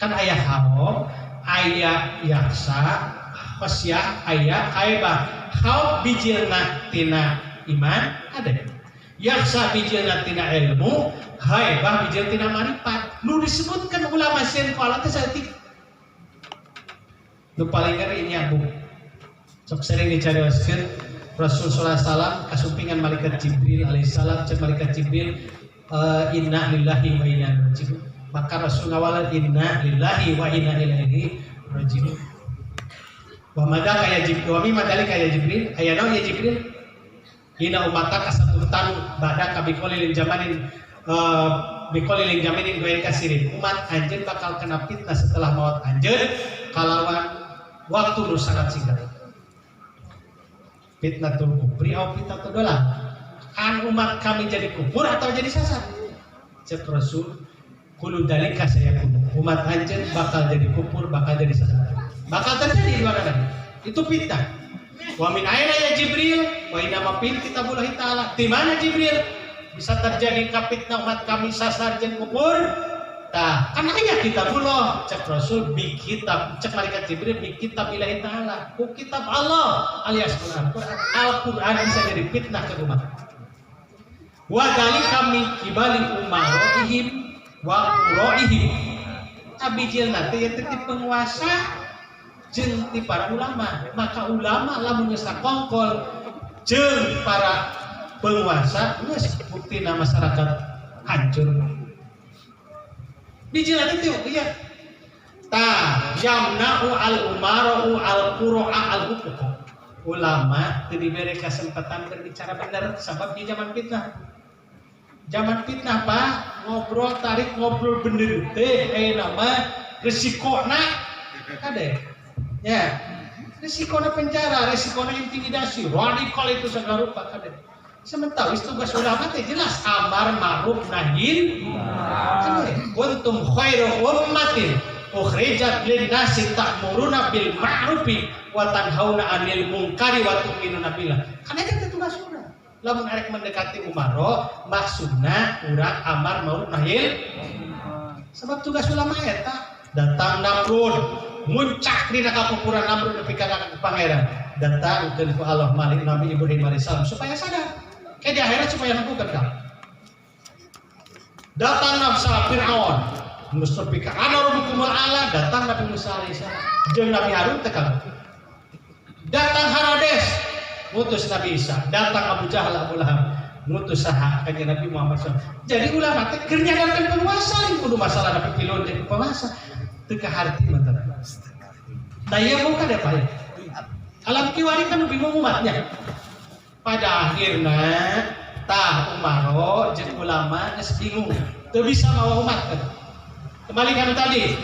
Kan aya hawa, aya yaksa, khasyah, aya haibah. Hawa bijilna tina iman ada. Yaksa bijilna tina ilmu, haibah bijil tina marifat. Nu disebutkan ulama sieun kala teh saeutik. Nu paling ngeri ini aku. Sok sering dicarioskeun Rasul sallallahu alaihi wasallam kasumpingan malaikat Jibril alaihissalam cek malaikat Jibril inna lillahi wa inna ilaihi raji'un. Maka Rasul ngawala inna lillahi wa inna ilaihi rajin. Wa madaka ya Jibril, wa mimma dalika ya Jibril, aya naon ya Jibril? Hina umataka satutanu badaka biqolilin jamanin biqolilin jamanin ghairi kasirin. Umat anjeun bakal kena fitnah setelah maut anjeun kalawan waktu nu sangat singkat. Fitnatul kubri atau fitnatul dolah. Kan umat kami jadi kubur atau jadi sasar? Cek Rasul, kulu dalika saya kudu. Umat anjeun bakal jadi kubur, bakal jadi sasar. Bakal terjadi dua kali. Itu fitnah. Wa min aina ya Jibril? Wa inna ma fil kitabullahi ta'ala. Di mana Jibril? Bisa terjadi fitnah umat kami sasar jeung kubur? Tah, kan aya kitabullah. Cek Rasul bi kitab, cek malaikat Jibril bi kitabillahi ta'ala. Ku kitab Allah alias Quran. Al-Quran bisa jadi fitnah ke umat. Wa dalika min kibali umarihim wa quraihim. Abijil nanti ya titip penguasa jeung ti para ulama, maka ulama lamun geus sakongkol jeung para penguasa geus buktina masyarakat hancur. Bijil nanti teu iya. Ta yamna'u al-umara'u al-qura'a al-huquq. Ulama teu diberi kesempatan berbicara benar sebab di zaman fitnah. Zaman fitnah Pak, ngobrol tarik ngobrol bener teh aya nama resikona kade. Ya. Resikona penjara, resikona intimidasi, radikal itu segala rupa kade. Sementara tugas ulama teh jelas amar ma'ruf nahi munkar. Kuntum khairu ummatin ukhrijat lin-nasi ta'muruna bil ma'rufi wa tanhauna 'anil munkari wa tu'minuna billah. Kan eta tugas urang. Lamun arek mendekati umaro maksudna urang amar ma'ruf nahi. Sebab tugas ulama eta datang Namrud muncak dina kakupuran Namrud nepi ka pangeran. Datang ke Allah malik Nabi Ibrahim alaihissalam supaya sadar. Ke di akhirat supaya lakukan kan. Datang nafsa Fir'aun mustafi ka ana rabbukumul a'la, datang Nabi Musa alaihissalam jeung Nabi Harun tekan. Datang Herodes mutus Nabi Isa, datang Abu Jahal Abu Lahab mutus saha ka Nabi Muhammad SAW. Jadi ulama teh keur nyadarkeun penguasa lain kudu masalah Nabi pilon jadi penguasa teu kaharti mah. Daya bukan ya Pak. Alam kiwari kan bingung umatnya. Pada akhirnya tah umaro jeung ulama geus bingung, teu bisa mawa umat kan. Kembali kan tadi.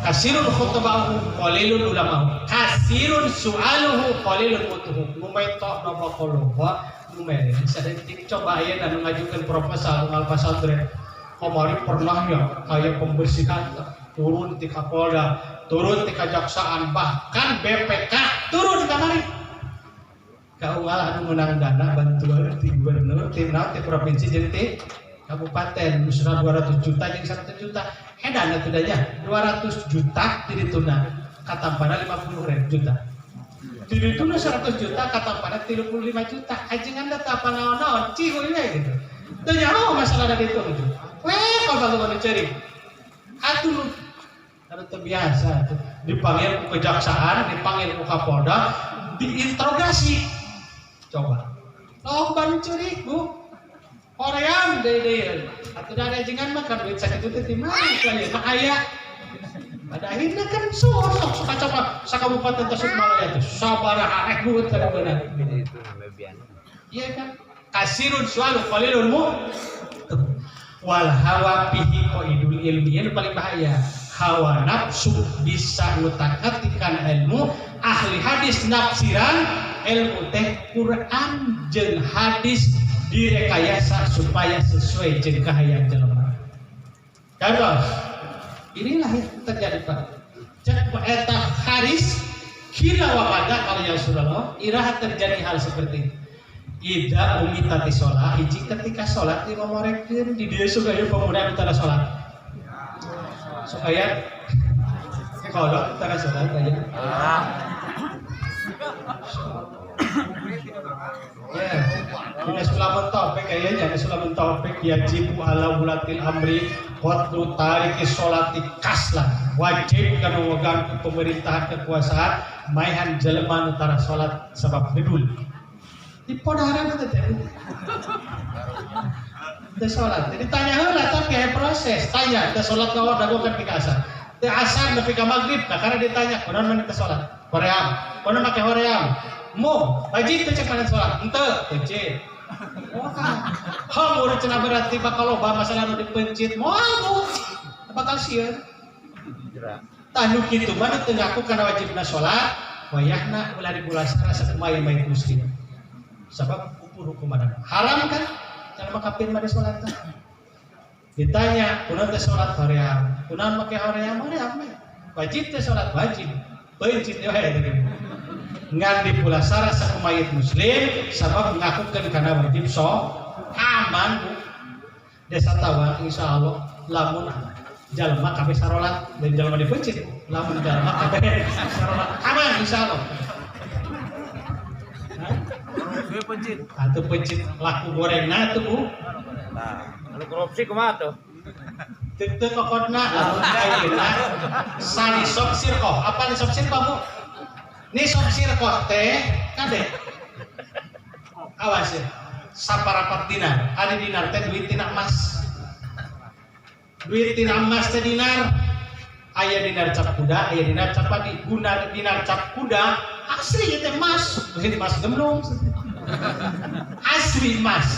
Kasirun khutbahu qalilun ulama. Kasirun su'aluhu qalilun mutuhu. Numaito napa qoloba numere. Sadaya coba aya anu ngajukeun proposal ngal pasantren. Kamari pernah ya kayak pembersihan turun di Kapolda, turun di Kejaksaan, bahkan BPK turun kamari. Kaunggal anu meunang dana bantuan ti gubernur, ti provinsi jeung ti kabupaten musra 200 juta jeung 100 juta. Edan atuh danya 200 juta ti dituna katampana 50 juta. Ti dituna 100 juta katampana 35 juta. Ajengan data panaon-naon cihuy we gitu. Teu nyaho masalah ditu. Weh kalau bagaimana cari? Atuh karena terbiasa dipanggil ke kejaksaan, dipanggil ke Kapolda, diinterogasi. Coba. Oh ban curi bu, Korean deh. Atau ada jangan makan duit sakit itu di mana kalian? Nah ayah. Pada akhirnya kan sok suka coba sakabupaten Tasikmalaya itu sabaraha buat kada benar. Iya kan? Kasirun sualu qalilun mu wal hawa fihi qaidul ilmi yang paling bahaya. Hawa nafsu bisa ngutakatikan ilmu, ahli hadis nafsiran ilmu teh Quran jeung hadis direkayasa supaya sesuai jeung kahayang jelema. Terus inilah yang terjadi Pak. Cek eta Haris kila wa pada kalau ya Rasulullah iraha terjadi hal seperti ini. Ida umitati sholat, hiji ketika sholat di ngomorekeun di dieu supaya pemuda antara sholat. Supaya kalau antara sholat aja. Ya, ini sulamun taufik kayaknya sulamun taufik yajibu ala wulatil amri qatlu tariki sholati kaslan. Wajib kana wegang pemerintahan kekuasaan maihan jelema antara sholat sebab gedul. Di podaran itu teh. Teu salat. Jadi tanya heula tapi aya proses. Tanya teu salat ka dago kan pikasa. teu asar nepi ka magrib karena ditanya kunaon mana teh salat hoream kunaon make hoream mu wajib teh cek mana salat henteu pencit hamur cenah berarti bakal loba masalah nu dipencit moal bakal sieun tanu kitu mah teu ngaku kana wajibna salat wayahna ulah dibulasara sakumaha mayit muslim sabab hukum ada haram kan jangan makapin mah salat ditanya kunaon teh salat hoream kunaon make hoream wajib teh salat wajib pencit we teh ngan dipulasara sakumaha mayit muslim sabab ngakukeun kana wajib aman bu desa tawang insyaallah lamun jalma kabeh sarolat dan jalma dipencit lamun jalma kabeh sarolat aman insyaallah Gue pencit. atau pencit laku gorengna tuh bu Nah, lu korupsi kumaha tuh? teu kokotna lamun ayeuna sani sok sirkoh apa ni sok sirkoh bu ni sok sirkoh teh kade awas ya saparapat dinar ari dinar teh duit tina emas teh dinar aya dinar cap kuda aya dinar cap padi guna dinar cap kuda asli teh emas duit emas gemblong asli emas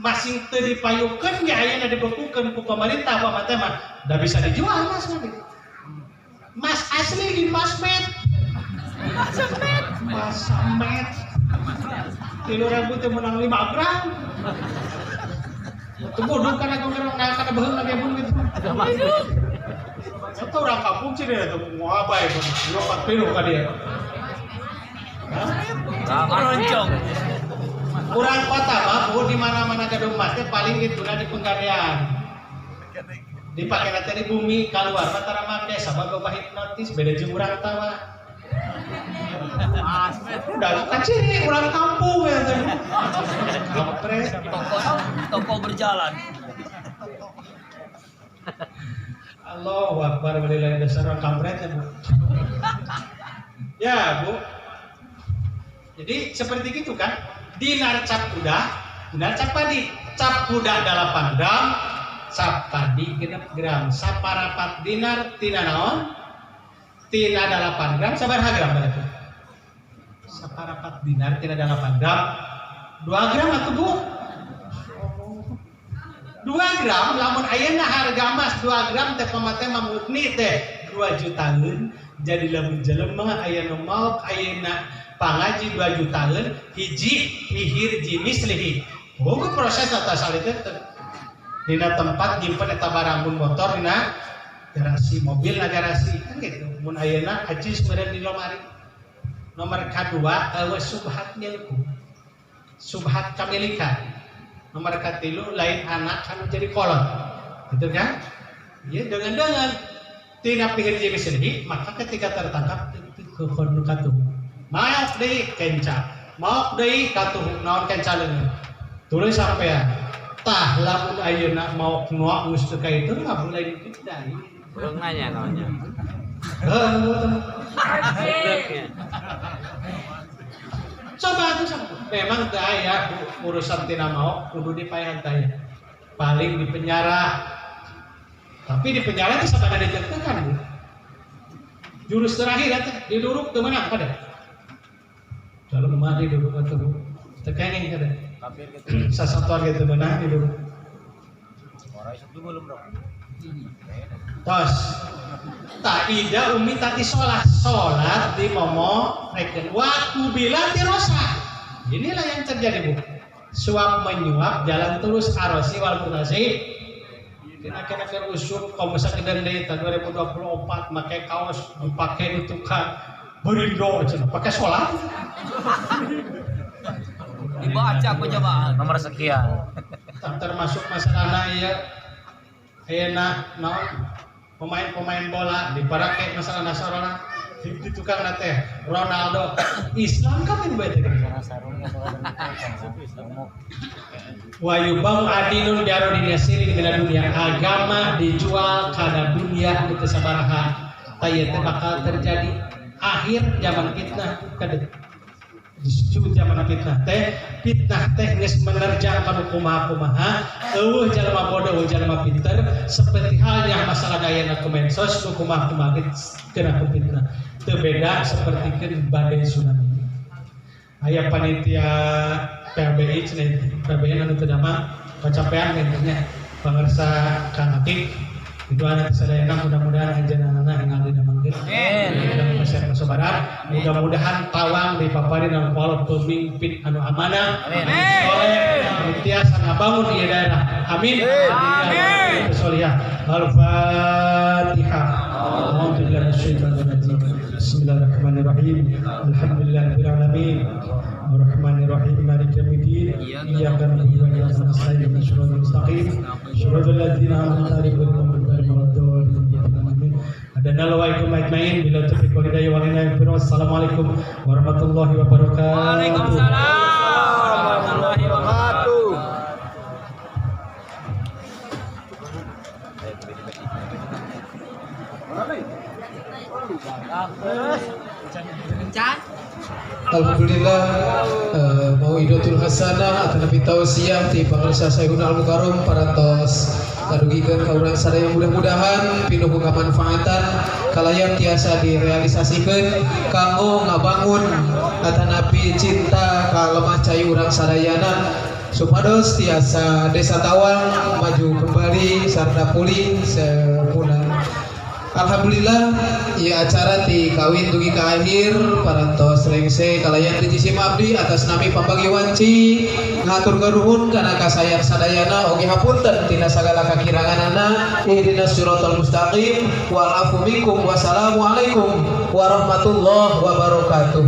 masing teu dipayukeun ge ayeuna dibekukeun ku pemerintah apa teh mah da bisa dijual emas nanti emas asli di masmed masamet 3.000 teh menang 5 gram Tunggu kan aku ngerang kana beheung lagi pun gitu. Satu orang kampung sih dia tuh mau apa ya? Lompat pilu ka dia. Keroncong. Kurang kota mah bu di mana-mana gedung emas teh paling dituna di penggalian. Dipakai nanti di bumi keluar antara make sabab loba hipnotis beda jeung urang tawa. Udah kaciri urang kampung ya teh. Toko berjalan. Allahu Akbar walillahi dasar orang kampret ya bu. Ya bu. Jadi seperti itu kan. Dinar cap kuda, dinar cap padi. Cap kuda 8 gram, cap padi 6 gram. Saparapat dinar tina naon? Tina 8 gram, sabaraha gram berarti? Saparapat dinar tina 8 gram. 2 gram atuh bu? 2 gram, lamun ayeuna harga emas 2 gram teh pamateh mamutni teh 2 jutaan. Jadi lamun jelema aya nu maok ayeuna pangaji 2 jutaan hiji hihir jinis lihi. Boga proses atas hal itu dina tempat nyimpen eta barang mun motor dina garasi mobil na garasi kan gitu. Mun ayeuna ajis meureun di lomari. Nomor kadua eueuh subhat milku. Subhat kamilikan. Nomor katilu lain anak kan jadi kolot. Gitu kan? Ya dengan tina pihir jinis lihi maka ketika tertangkap ke kono katuh. Maaf deui kenca. Maaf deui katuh naon kenca leungeun. Tulis sampean. Tah lamun ayeuna mau nuak geus teu ka itu mah mulai dikit deui. Belum nanya naonnya. Coba tuh sama. Memang daya urusan tina mau kudu dipaehan tanya. Paling di penjara. Tapi di penjara itu sabada ditekan Bu. Jurus terakhir eta diduruk teu meunang kada. Kalau mati duduk atuh Bu. Tekenging kada. Sasatuan gitu meunang diduruk. Ora isuk belum dong. Tos. Tak ida umi tati sholat di momo reken waktu bila tirosa. Inilah yang terjadi Bu. Suap menyuap jalan terus arosi wal mutasi. Kena kerusuk kaum sakidan deui tahun 2024 make kaos dipakai di tukang berindo cenah pakai sholat. Dibaca penjamaah. Nomor sekian. Termasuk masalahna ieu ayeuna naon pemain bola diparake masalah nasarona di tukang teh Ronaldo Islam kan itu beda wa yubau adilun biaro dinasiri di dunia agama dijual karena dunia itu sabaraha tayet bakal terjadi akhir zaman fitnah kadek Justru zaman fitnah teh geus menerjang kanu kumaha-kumaha, eueuh jalma bodoh, eueuh jalma pinter, seperti halnya masalah dayana Kemensos nu kumaha-kumaha kena fitnah. Teu beda sapertikeun badai tsunami. Aya panitia PBI cenah PBI anu teu damang kacapean intinya pangarsa Kang Atik. Itu anak sadayana mudah-mudahan anjeunna ningali damangkeun. Amin. Masuk barat, mudah-mudahan tawang dipaparin dengan Allah pemimpin anu amanah. Amin. Soleh, panitia sangat bangun di daerah. Amin. Amin. Solihah. Al-Fatihah. Alhamdulillah syaitanir rajim. Bismillahirrahmanirrahim. Alhamdulillahirabbil alamin. Ar-Rahmanir-Rahim. Maliki yaumiddin. Iyyaka na'budu wa iyyaka nasta'in. Ihdinas siratal mustaqim. Shiratal ladzina an'amta 'alaihim Assalamualaikum warahmatullahi wabarakatuh. Waalaikumsalam warahmatullahi wabarakatuh. Alhamdulillah Mau'idatul Hasanah akan nabi tausiah ti pangarsa Sayyidun Al-Mukarram parantos kadugikeun ka urang sadaya mudah-mudahan pinuh kamanfaatan kalayan tiasa direalisasikeun kanggo ngabangun atanapi cinta ka lemah cai urang sadayana supados tiasa Desa Tawang maju kembali sarta pulih semula. Alhamdulillah ya acara ti kawin dugi ka akhir parantos rengse kalayan di Jisim Abdi atas nami pambagi wanci ngatur garuhun kana kasayang sadayana oge hapunten tina sagala kakiranganana ihdinas siratal mustaqim wal afu minkum wassalamu alaikum warahmatullahi wabarakatuh.